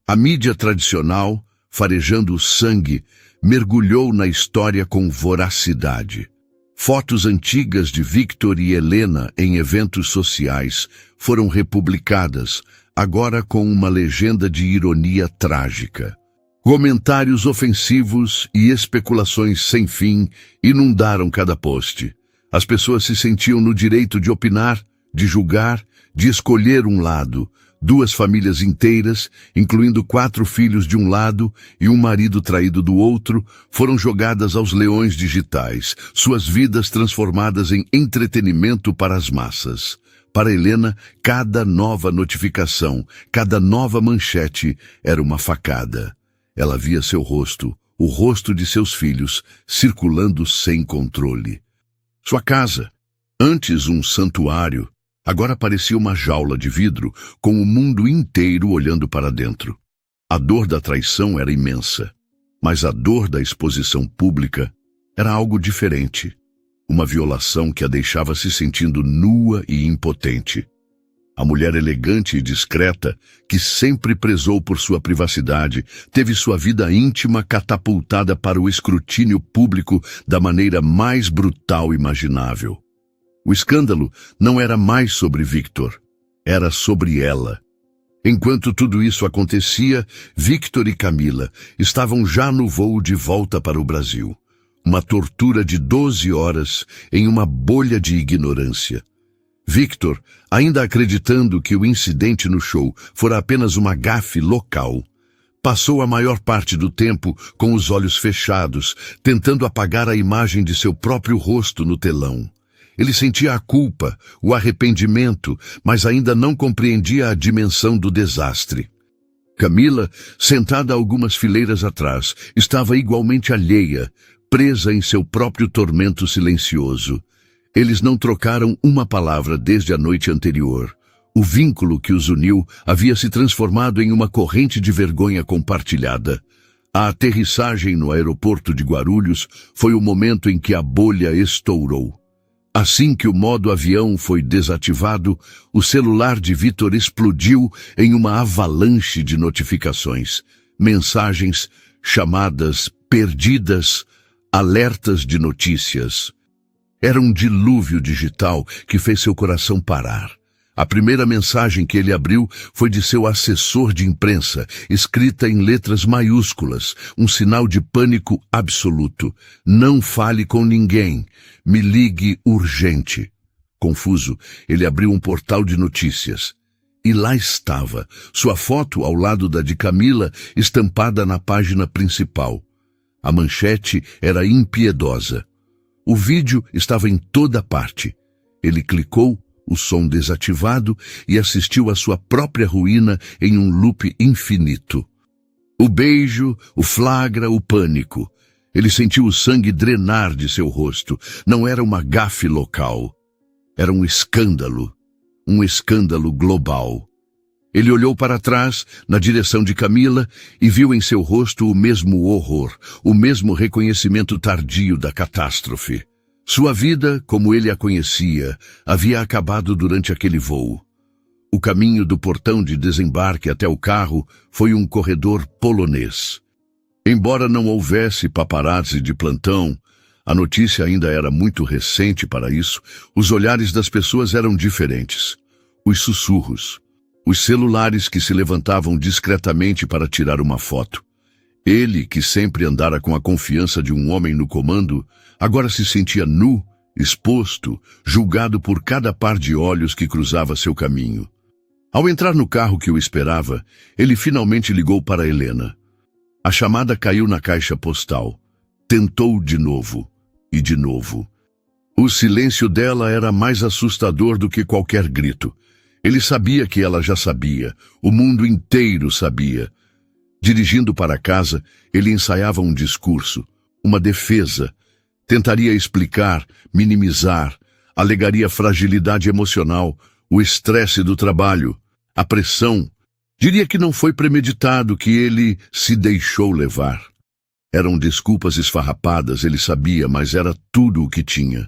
A mídia tradicional, farejando o sangue, mergulhou na história com voracidade. Fotos antigas de Victor e Helena em eventos sociais foram republicadas, agora com uma legenda de ironia trágica. Comentários ofensivos e especulações sem fim inundaram cada post. As pessoas se sentiam no direito de opinar, de julgar, de escolher um lado. Duas famílias inteiras, incluindo 4 filhos de um lado e um marido traído do outro, foram jogadas aos leões digitais, suas vidas transformadas em entretenimento para as massas. Para Helena, cada nova notificação, cada nova manchete era uma facada. Ela via seu rosto, o rosto de seus filhos, circulando sem controle. Sua casa, antes um santuário, agora parecia uma jaula de vidro, com o mundo inteiro olhando para dentro. A dor da traição era imensa, mas a dor da exposição pública era algo diferente. Uma violação que a deixava se sentindo nua e impotente. A mulher elegante e discreta, que sempre prezou por sua privacidade, teve sua vida íntima catapultada para o escrutínio público da maneira mais brutal imaginável. O escândalo não era mais sobre Victor, era sobre ela. Enquanto tudo isso acontecia, Victor e Camila estavam já no voo de volta para o Brasil. Uma tortura de 12 horas em uma bolha de ignorância. Victor, ainda acreditando que o incidente no show fora apenas uma gafe local, passou a maior parte do tempo com os olhos fechados, tentando apagar a imagem de seu próprio rosto no telão. Ele sentia a culpa, o arrependimento, mas ainda não compreendia a dimensão do desastre. Camila, sentada algumas fileiras atrás, estava igualmente alheia, presa em seu próprio tormento silencioso. Eles não trocaram uma palavra desde a noite anterior. O vínculo que os uniu havia se transformado em uma corrente de vergonha compartilhada. A aterrissagem no aeroporto de Guarulhos foi o momento em que a bolha estourou. Assim que o modo avião foi desativado, o celular de Victor explodiu em uma avalanche de notificações, mensagens, chamadas perdidas, alertas de notícias. Era um dilúvio digital que fez seu coração parar. A primeira mensagem que ele abriu foi de seu assessor de imprensa, escrita em letras maiúsculas, um sinal de pânico absoluto. Não fale com ninguém. Me ligue urgente. Confuso, ele abriu um portal de notícias. E lá estava, sua foto ao lado da de Camila, estampada na página principal. A manchete era impiedosa. O vídeo estava em toda parte. Ele clicou, o som desativado, e assistiu à sua própria ruína em um loop infinito. O beijo, o flagra, o pânico. Ele sentiu o sangue drenar de seu rosto. Não era uma gafe local. Era um escândalo global. Ele olhou para trás, na direção de Camila, e viu em seu rosto o mesmo horror, o mesmo reconhecimento tardio da catástrofe. Sua vida, como ele a conhecia, havia acabado durante aquele voo. O caminho do portão de desembarque até o carro foi um corredor polonês. Embora não houvesse paparazzi de plantão, a notícia ainda era muito recente para isso, os olhares das pessoas eram diferentes. Os sussurros, os celulares que se levantavam discretamente para tirar uma foto. Ele, que sempre andara com a confiança de um homem no comando, agora se sentia nu, exposto, julgado por cada par de olhos que cruzava seu caminho. Ao entrar no carro que o esperava, ele finalmente ligou para Helena. A chamada caiu na caixa postal. Tentou de novo, e de novo. O silêncio dela era mais assustador do que qualquer grito. Ele sabia que ela já sabia, o mundo inteiro sabia. Dirigindo para casa, ele ensaiava um discurso, uma defesa. Tentaria explicar, minimizar, alegaria fragilidade emocional, o estresse do trabalho, a pressão. Diria que não foi premeditado, que ele se deixou levar. Eram desculpas esfarrapadas, ele sabia, mas era tudo o que tinha.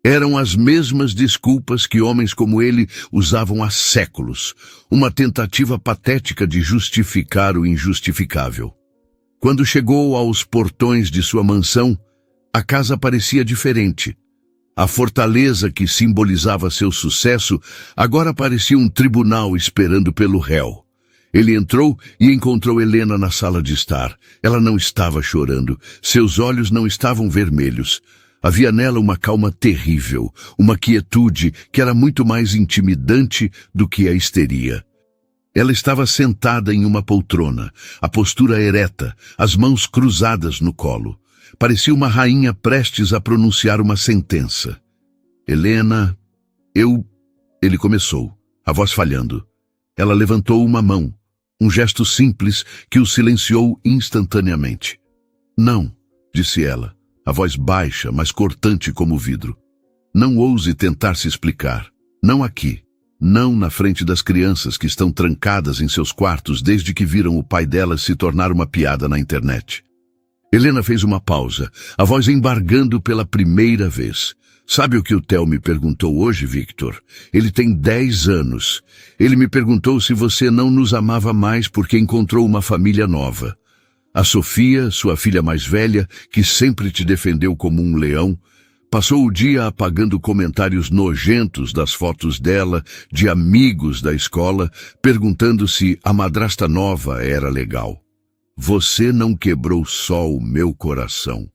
Eram as mesmas desculpas que homens como ele usavam há séculos, uma tentativa patética de justificar o injustificável. Quando chegou aos portões de sua mansão, a casa parecia diferente. A fortaleza que simbolizava seu sucesso agora parecia um tribunal esperando pelo réu. Ele entrou e encontrou Helena na sala de estar. Ela não estava chorando, seus olhos não estavam vermelhos. Havia nela uma calma terrível, uma quietude que era muito mais intimidante do que a histeria. Ela estava sentada em uma poltrona, a postura ereta, as mãos cruzadas no colo. Parecia uma rainha prestes a pronunciar uma sentença. Helena, Ele começou, a voz falhando. Ela levantou uma mão, um gesto simples que o silenciou instantaneamente. Não, disse ela. A voz baixa, mas cortante como vidro. Não ouse tentar se explicar. Não aqui. Não na frente das crianças que estão trancadas em seus quartos desde que viram o pai delas se tornar uma piada na internet. Helena fez uma pausa, a voz embargando pela primeira vez. Sabe o que o Theo me perguntou hoje, Victor? Ele tem 10 anos. Ele me perguntou se você não nos amava mais porque encontrou uma família nova. A Sofia, sua filha mais velha, que sempre te defendeu como um leão, passou o dia apagando comentários nojentos das fotos dela, de amigos da escola, perguntando se a madrasta nova era legal. Você não quebrou só o meu coração.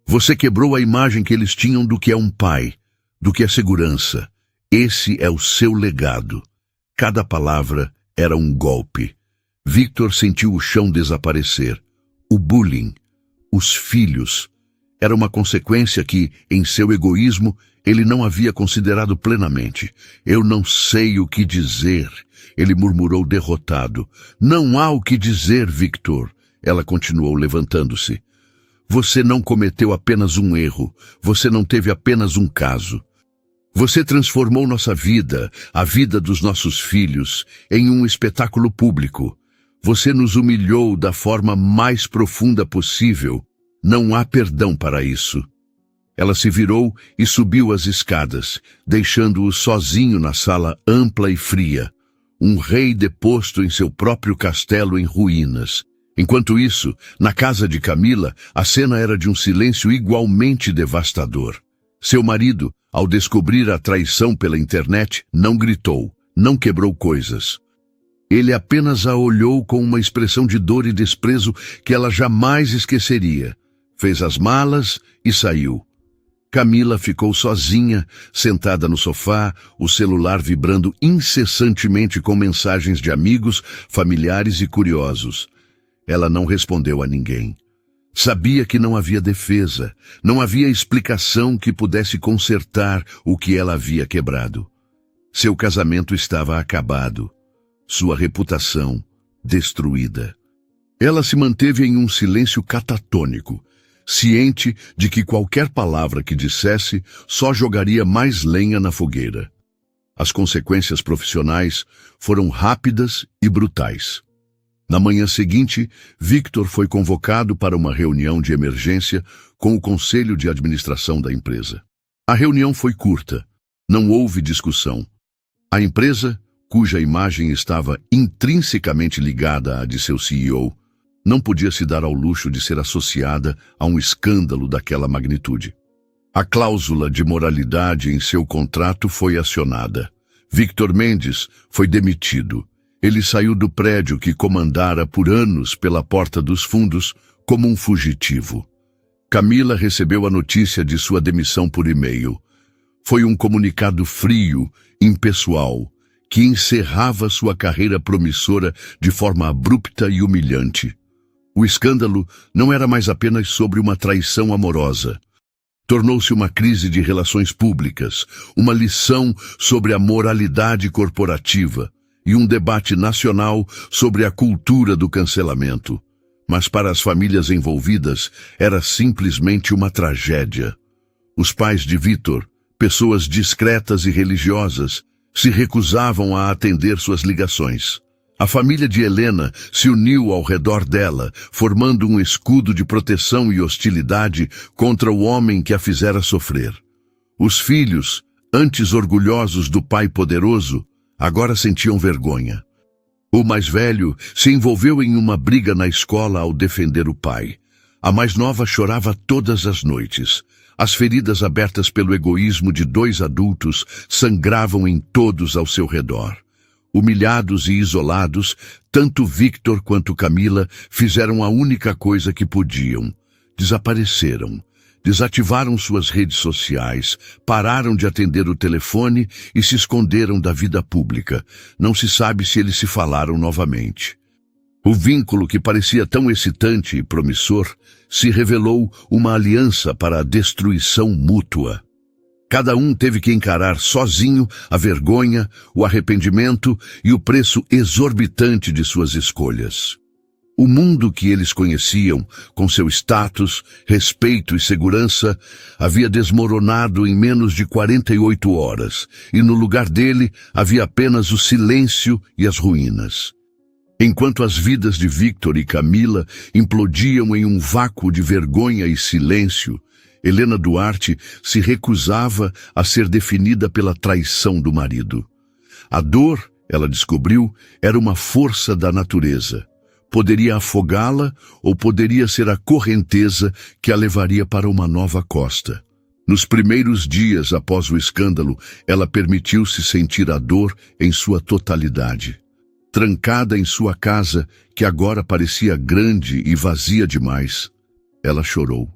Você quebrou a imagem que eles tinham do que é um pai, do que é segurança. Esse é o seu legado. Cada palavra era um golpe. Victor sentiu o chão desaparecer. O bullying, os filhos, era uma consequência que, em seu egoísmo, ele não havia considerado plenamente. Eu não sei o que dizer, ele murmurou derrotado. Não há o que dizer, Victor. Ela continuou levantando-se. Você não cometeu apenas um erro, você não teve apenas um caso. Você transformou nossa vida, a vida dos nossos filhos, em um espetáculo público. Você nos humilhou da forma mais profunda possível. Não há perdão para isso. Ela se virou e subiu as escadas, deixando-o sozinho na sala ampla e fria. Um rei deposto em seu próprio castelo em ruínas. Enquanto isso, na casa de Camila, a cena era de um silêncio igualmente devastador. Seu marido, ao descobrir a traição pela internet, não gritou, não quebrou coisas. Ele apenas a olhou com uma expressão de dor e desprezo que ela jamais esqueceria. Fez as malas e saiu. Camila ficou sozinha, sentada no sofá, o celular vibrando incessantemente com mensagens de amigos, familiares e curiosos. Ela não respondeu a ninguém. Sabia que não havia defesa, não havia explicação que pudesse consertar o que ela havia quebrado. Seu casamento estava acabado, sua reputação destruída. Ela se manteve em um silêncio catatônico, ciente de que qualquer palavra que dissesse só jogaria mais lenha na fogueira. As consequências profissionais foram rápidas e brutais. Na manhã seguinte, Victor foi convocado para uma reunião de emergência com o conselho de administração da empresa. A reunião foi curta, não houve discussão. A empresa, cuja imagem estava intrinsecamente ligada à de seu CEO, não podia se dar ao luxo de ser associada a um escândalo daquela magnitude. A cláusula de moralidade em seu contrato foi acionada. Victor Mendes foi demitido. Ele saiu do prédio que comandara por anos pela porta dos fundos como um fugitivo. Camila recebeu a notícia de sua demissão por e-mail. Foi um comunicado frio, impessoal, que encerrava sua carreira promissora de forma abrupta e humilhante. O escândalo não era mais apenas sobre uma traição amorosa. Tornou-se uma crise de relações públicas, uma lição sobre a moralidade corporativa e um debate nacional sobre a cultura do cancelamento. Mas para as famílias envolvidas, era simplesmente uma tragédia. Os pais de Victor, pessoas discretas e religiosas, se recusavam a atender suas ligações. A família de Helena se uniu ao redor dela, formando um escudo de proteção e hostilidade contra o homem que a fizera sofrer. Os filhos, antes orgulhosos do pai poderoso, agora sentiam vergonha. O mais velho se envolveu em uma briga na escola ao defender o pai. A mais nova chorava todas as noites. As feridas abertas pelo egoísmo de dois adultos sangravam em todos ao seu redor. Humilhados e isolados, tanto Victor quanto Camila fizeram a única coisa que podiam. Desapareceram. Desativaram suas redes sociais, pararam de atender o telefone e se esconderam da vida pública. Não se sabe se eles se falaram novamente. O vínculo que parecia tão excitante e promissor se revelou uma aliança para a destruição mútua. Cada um teve que encarar sozinho a vergonha, o arrependimento e o preço exorbitante de suas escolhas. O mundo que eles conheciam, com seu status, respeito e segurança, havia desmoronado em menos de 48 horas, e no lugar dele havia apenas o silêncio e as ruínas. Enquanto as vidas de Victor e Camila implodiam em um vácuo de vergonha e silêncio, Helena Duarte se recusava a ser definida pela traição do marido. A dor, ela descobriu, era uma força da natureza. Poderia afogá-la ou poderia ser a correnteza que a levaria para uma nova costa. Nos primeiros dias após o escândalo, ela permitiu-se sentir a dor em sua totalidade. Trancada em sua casa, que agora parecia grande e vazia demais, ela chorou.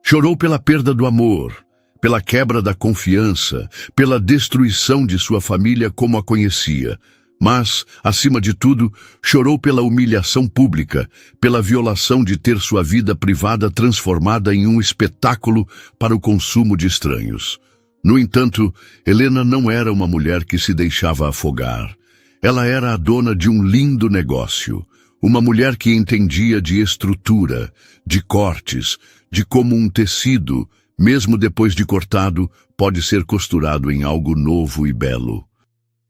Chorou pela perda do amor, pela quebra da confiança, pela destruição de sua família como a conhecia. Mas, acima de tudo, chorou pela humilhação pública, pela violação de ter sua vida privada transformada em um espetáculo para o consumo de estranhos. No entanto, Helena não era uma mulher que se deixava afogar. Ela era a dona de um lindo negócio. Uma mulher que entendia de estrutura, de cortes, de como um tecido, mesmo depois de cortado, pode ser costurado em algo novo e belo.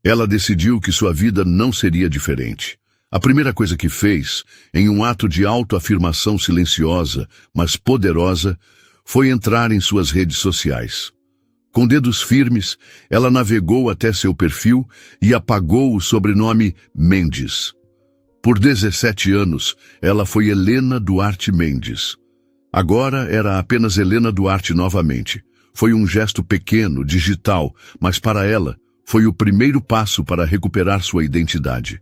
Ela decidiu que sua vida não seria diferente. A primeira coisa que fez, em um ato de autoafirmação silenciosa, mas poderosa, foi entrar em suas redes sociais. Com dedos firmes, ela navegou até seu perfil e apagou o sobrenome Mendes. Por 17 anos, ela foi Helena Duarte Mendes. Agora era apenas Helena Duarte novamente, Foi um gesto pequeno, digital, mas para ela, foi o primeiro passo para recuperar sua identidade.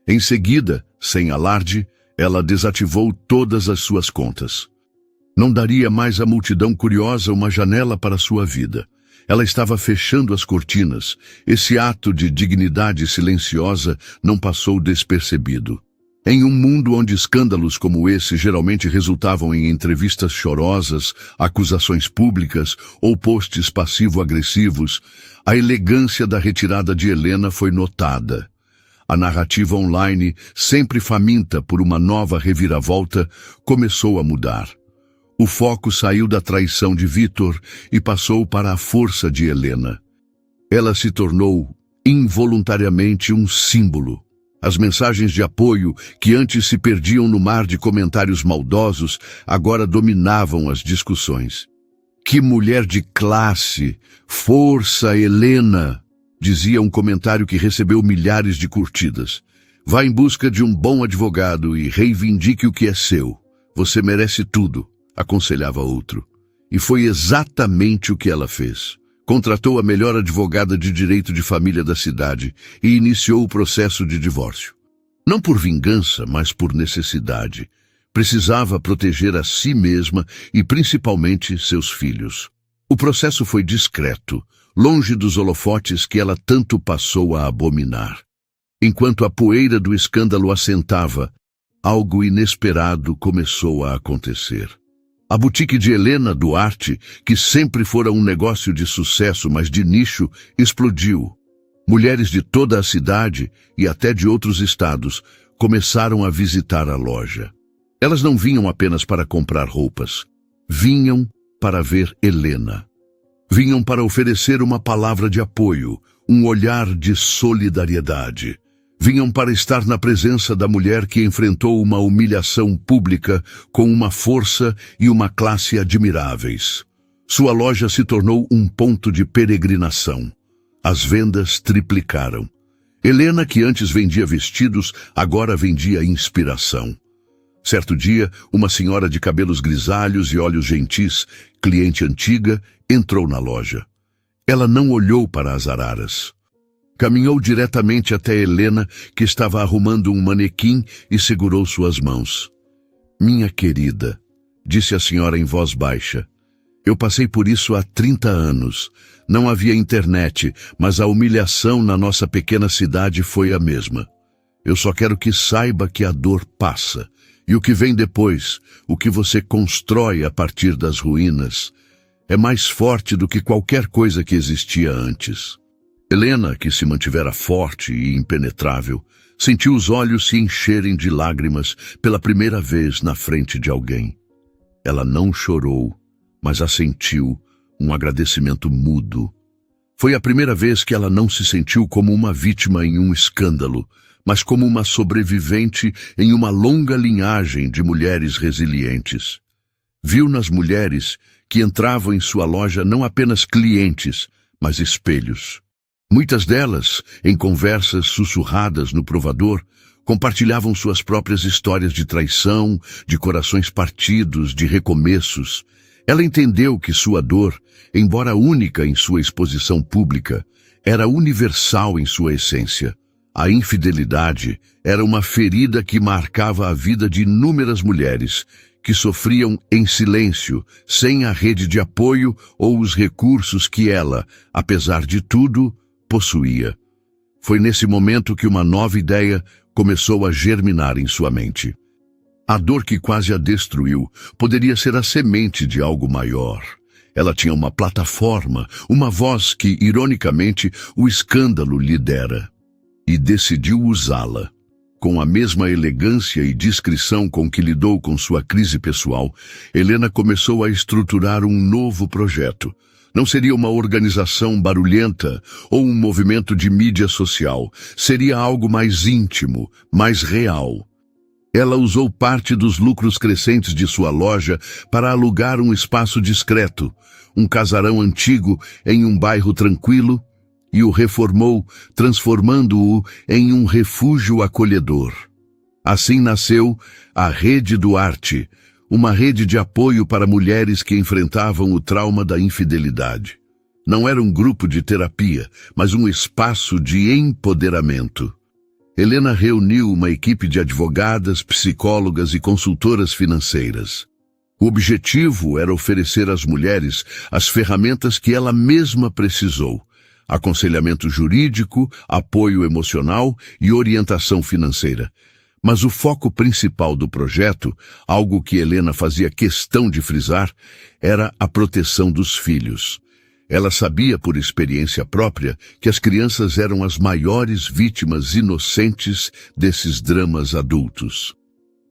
Em seguida, sem alarde, ela desativou todas as suas contas. Não daria mais à multidão curiosa uma janela para sua vida. Ela estava fechando as cortinas. Esse ato de dignidade silenciosa não passou despercebido. Em um mundo onde escândalos como esse geralmente resultavam em entrevistas chorosas, acusações públicas ou posts passivo-agressivos, a elegância da retirada de Helena foi notada. A narrativa online, sempre faminta por uma nova reviravolta, começou a mudar. O foco saiu da traição de Vitor e passou para a força de Helena. Ela se tornou, involuntariamente, um símbolo. As mensagens de apoio, que antes se perdiam no mar de comentários maldosos, agora dominavam as discussões. Que mulher de classe! Força, Helena! Dizia um comentário que recebeu milhares de curtidas. Vá em busca de um bom advogado e reivindique o que é seu. Você merece tudo, aconselhava outro. E foi exatamente o que ela fez. Contratou a melhor advogada de direito de família da cidade e iniciou o processo de divórcio. Não por vingança, mas por necessidade. Precisava proteger a si mesma e principalmente seus filhos. O processo foi discreto, longe dos holofotes que ela tanto passou a abominar. Enquanto a poeira do escândalo assentava, algo inesperado começou a acontecer. A boutique de Helena Duarte, que sempre fora um negócio de sucesso, mas de nicho, explodiu. Mulheres de toda a cidade e até de outros estados começaram a visitar a loja. Elas não vinham apenas para comprar roupas. Vinham para ver Helena. Vinham para oferecer uma palavra de apoio, um olhar de solidariedade. Vinham para estar na presença da mulher que enfrentou uma humilhação pública com uma força e uma classe admiráveis. Sua loja se tornou um ponto de peregrinação. As vendas triplicaram. Helena, que antes vendia vestidos, agora vendia inspiração. Certo dia, uma senhora de cabelos grisalhos e olhos gentis, cliente antiga, entrou na loja. Ela não olhou para as araras. Caminhou diretamente até Helena, que estava arrumando um manequim, e segurou suas mãos. Minha querida, disse a senhora em voz baixa, eu passei por isso há 30 anos. Não havia internet, mas a humilhação na nossa pequena cidade foi a mesma. Eu só quero que saiba que a dor passa. E o que vem depois, o que você constrói a partir das ruínas, é mais forte do que qualquer coisa que existia antes. Helena, que se mantivera forte e impenetrável, sentiu os olhos se encherem de lágrimas pela primeira vez na frente de alguém. Ela não chorou, mas assentiu, um agradecimento mudo. Foi a primeira vez que ela não se sentiu como uma vítima em um escândalo, mas como uma sobrevivente em uma longa linhagem de mulheres resilientes. Viu nas mulheres que entravam em sua loja não apenas clientes, mas espelhos. Muitas delas, em conversas sussurradas no provador, compartilhavam suas próprias histórias de traição, de corações partidos, de recomeços. Ela entendeu que sua dor, embora única em sua exposição pública, era universal em sua essência. A infidelidade era uma ferida que marcava a vida de inúmeras mulheres, que sofriam em silêncio, sem a rede de apoio ou os recursos que ela, apesar de tudo, possuía. Foi nesse momento que uma nova ideia começou a germinar em sua mente. A dor que quase a destruiu poderia ser a semente de algo maior. Ela tinha uma plataforma, uma voz que, ironicamente, o escândalo lhe dera. E decidiu usá-la. Com a mesma elegância e discrição com que lidou com sua crise pessoal, Helena começou a estruturar um novo projeto. Não seria uma organização barulhenta ou um movimento de mídia social. Seria algo mais íntimo, mais real. Ela usou parte dos lucros crescentes de sua loja para alugar um espaço discreto, um casarão antigo em um bairro tranquilo, e o reformou, transformando-o em um refúgio acolhedor. Assim nasceu a Rede Duarte, uma rede de apoio para mulheres que enfrentavam o trauma da infidelidade. Não era um grupo de terapia, mas um espaço de empoderamento. Helena reuniu uma equipe de advogadas, psicólogas e consultoras financeiras. O objetivo era oferecer às mulheres as ferramentas que ela mesma precisou: aconselhamento jurídico, apoio emocional e orientação financeira. Mas o foco principal do projeto, algo que Helena fazia questão de frisar, era a proteção dos filhos. Ela sabia por experiência própria que as crianças eram as maiores vítimas inocentes desses dramas adultos.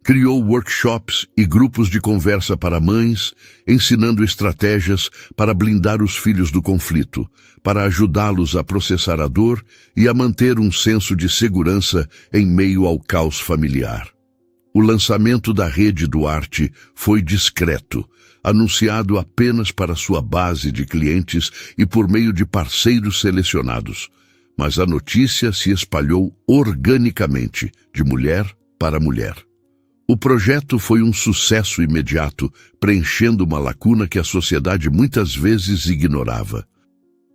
Criou workshops e grupos de conversa para mães, ensinando estratégias para blindar os filhos do conflito, para ajudá-los a processar a dor e a manter um senso de segurança em meio ao caos familiar. O lançamento da Rede Duarte foi discreto, anunciado apenas para sua base de clientes e por meio de parceiros selecionados. Mas a notícia se espalhou organicamente, de mulher para mulher. O projeto foi um sucesso imediato, preenchendo uma lacuna que a sociedade muitas vezes ignorava.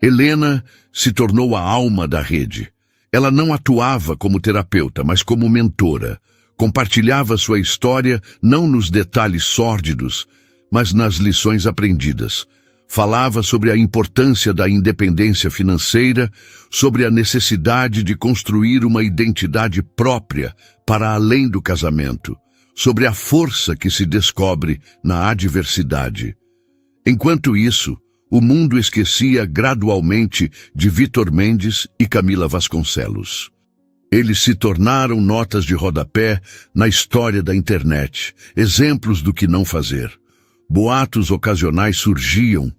Helena se tornou a alma da rede. Ela não atuava como terapeuta, mas como mentora. Compartilhava sua história não nos detalhes sórdidos, mas nas lições aprendidas. Falava sobre a importância da independência financeira, sobre a necessidade de construir uma identidade própria para além do casamento, sobre a força que se descobre na adversidade. Enquanto isso, o mundo esquecia gradualmente de Vitor Mendes e Camila Vasconcelos. Eles se tornaram notas de rodapé na história da internet, exemplos do que não fazer. Boatos ocasionais surgiam.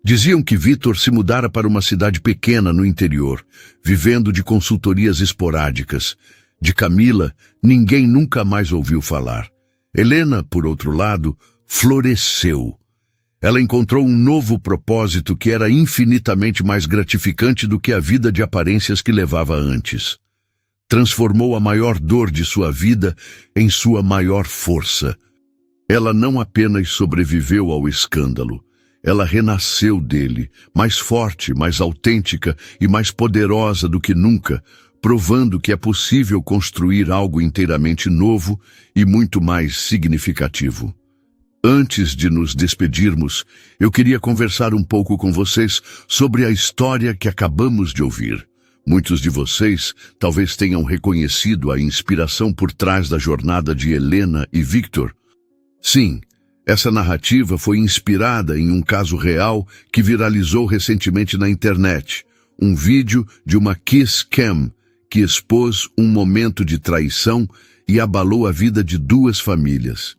Diziam que Vitor se mudara para uma cidade pequena no interior, vivendo de consultorias esporádicas. De Camila, ninguém nunca mais ouviu falar. Helena, por outro lado, floresceu. Ela encontrou um novo propósito que era infinitamente mais gratificante do que a vida de aparências que levava antes. Transformou a maior dor de sua vida em sua maior força. Ela não apenas sobreviveu ao escândalo, ela renasceu dele, mais forte, mais autêntica e mais poderosa do que nunca, provando que é possível construir algo inteiramente novo e muito mais significativo. Antes de nos despedirmos, eu queria conversar um pouco com vocês sobre a história que acabamos de ouvir. Muitos de vocês talvez tenham reconhecido a inspiração por trás da jornada de Helena e Victor. Sim, essa narrativa foi inspirada em um caso real que viralizou recentemente na internet. Um vídeo de uma kiss cam que expôs um momento de traição e abalou a vida de duas famílias.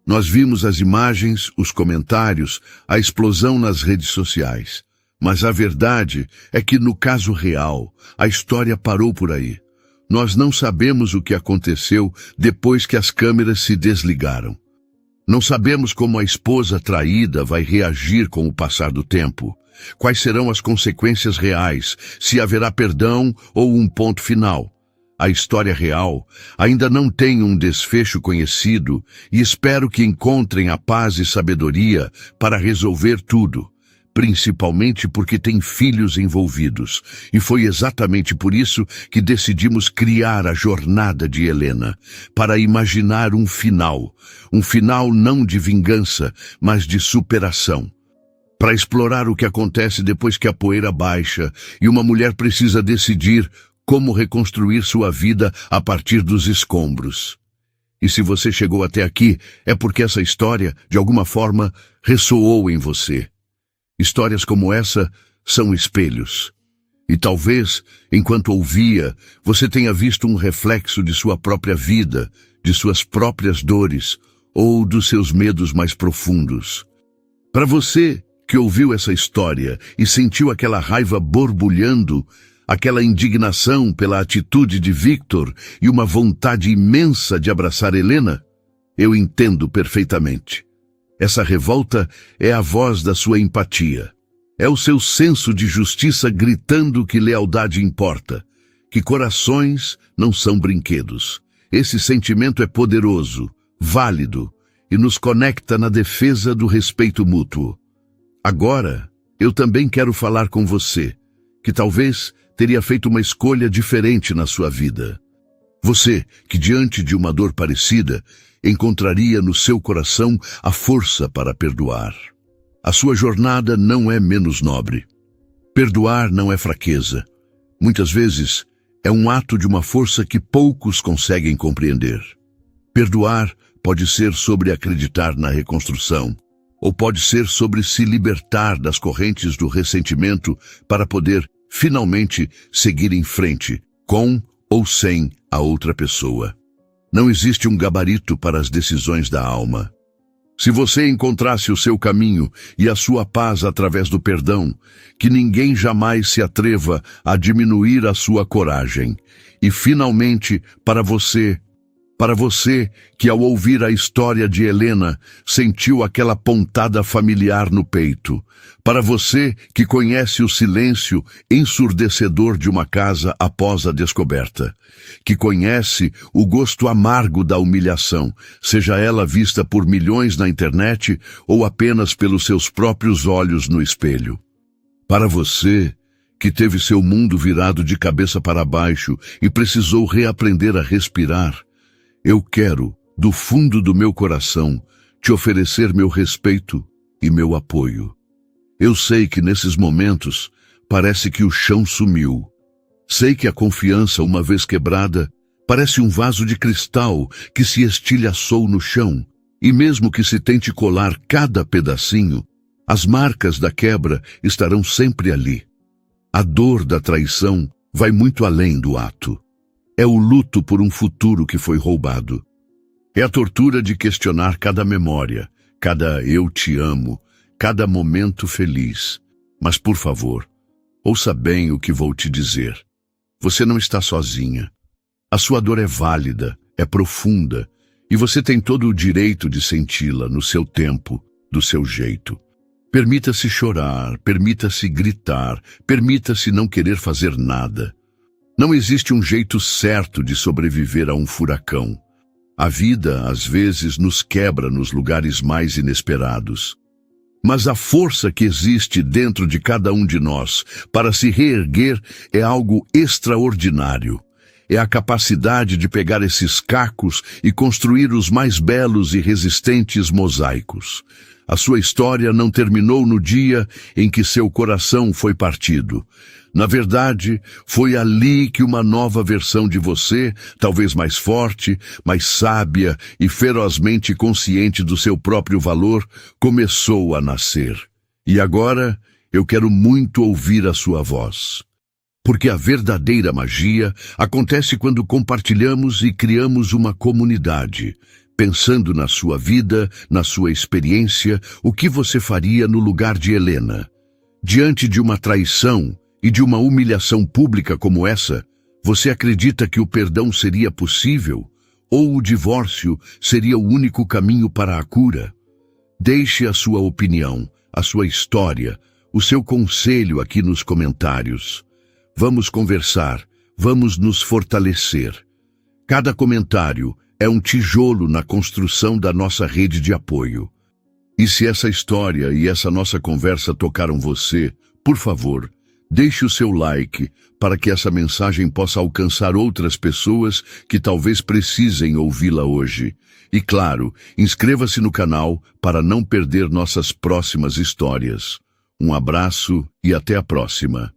Nós vimos as imagens, os comentários, a explosão nas redes sociais. Mas a verdade é que, no caso real, a história parou por aí. Nós não sabemos o que aconteceu depois que as câmeras se desligaram. Não sabemos como a esposa traída vai reagir com o passar do tempo. Quais serão as consequências reais, se haverá perdão ou um ponto final. A história real ainda não tem um desfecho conhecido e espero que encontrem a paz e sabedoria para resolver tudo, principalmente porque tem filhos envolvidos. E foi exatamente por isso que decidimos criar a jornada de Helena, para imaginar um final não de vingança, mas de superação. Para explorar o que acontece depois que a poeira baixa e uma mulher precisa decidir como reconstruir sua vida a partir dos escombros. E se você chegou até aqui, é porque essa história, de alguma forma, ressoou em você. Histórias como essa são espelhos. E talvez, enquanto ouvia, você tenha visto um reflexo de sua própria vida, de suas próprias dores ou dos seus medos mais profundos. Para você que ouviu essa história e sentiu aquela raiva borbulhando, aquela indignação pela atitude de Victor e uma vontade imensa de abraçar Helena, eu entendo perfeitamente. Essa revolta é a voz da sua empatia. É o seu senso de justiça gritando que lealdade importa, que corações não são brinquedos. Esse sentimento é poderoso, válido, e nos conecta na defesa do respeito mútuo. Agora, eu também quero falar com você, que talvez teria feito uma escolha diferente na sua vida. Você, que diante de uma dor parecida, encontraria no seu coração a força para perdoar. A sua jornada não é menos nobre. Perdoar não é fraqueza. Muitas vezes, é um ato de uma força que poucos conseguem compreender. Perdoar pode ser sobre acreditar na reconstrução, ou pode ser sobre se libertar das correntes do ressentimento para poder, finalmente, seguir em frente, com ou sem a outra pessoa. Não existe um gabarito para as decisões da alma. Se você encontrasse o seu caminho e a sua paz através do perdão, que ninguém jamais se atreva a diminuir a sua coragem. E finalmente, para você que ao ouvir a história de Helena, sentiu aquela pontada familiar no peito. Para você que conhece o silêncio ensurdecedor de uma casa após a descoberta. Que conhece o gosto amargo da humilhação, seja ela vista por milhões na internet ou apenas pelos seus próprios olhos no espelho. Para você que teve seu mundo virado de cabeça para baixo e precisou reaprender a respirar, eu quero, do fundo do meu coração, te oferecer meu respeito e meu apoio. Eu sei que nesses momentos parece que o chão sumiu. Sei que a confiança, uma vez quebrada, parece um vaso de cristal que se estilhaçou no chão, e mesmo que se tente colar cada pedacinho, as marcas da quebra estarão sempre ali. A dor da traição vai muito além do ato. É o luto por um futuro que foi roubado. É a tortura de questionar cada memória, cada eu te amo, cada momento feliz. Mas, por favor, ouça bem o que vou te dizer. Você não está sozinha. A sua dor é válida, é profunda, e você tem todo o direito de senti-la no seu tempo, do seu jeito. Permita-se chorar, permita-se gritar, permita-se não querer fazer nada. Não existe um jeito certo de sobreviver a um furacão. A vida, às vezes, nos quebra nos lugares mais inesperados. Mas a força que existe dentro de cada um de nós para se reerguer é algo extraordinário. É a capacidade de pegar esses cacos e construir os mais belos e resistentes mosaicos. A sua história não terminou no dia em que seu coração foi partido. Na verdade, foi ali que uma nova versão de você, talvez mais forte, mais sábia e ferozmente consciente do seu próprio valor, começou a nascer. E agora, eu quero muito ouvir a sua voz. Porque a verdadeira magia acontece quando compartilhamos e criamos uma comunidade, pensando na sua vida, na sua experiência, o que você faria no lugar de Helena. Diante de uma traição e de uma humilhação pública como essa, você acredita que o perdão seria possível? Ou o divórcio seria o único caminho para a cura? Deixe a sua opinião, a sua história, o seu conselho aqui nos comentários. Vamos conversar, vamos nos fortalecer. Cada comentário é um tijolo na construção da nossa rede de apoio. E se essa história e essa nossa conversa tocaram você, por favor, deixe o seu like para que essa mensagem possa alcançar outras pessoas que talvez precisem ouvi-la hoje. E claro, inscreva-se no canal para não perder nossas próximas histórias. Um abraço e até a próxima.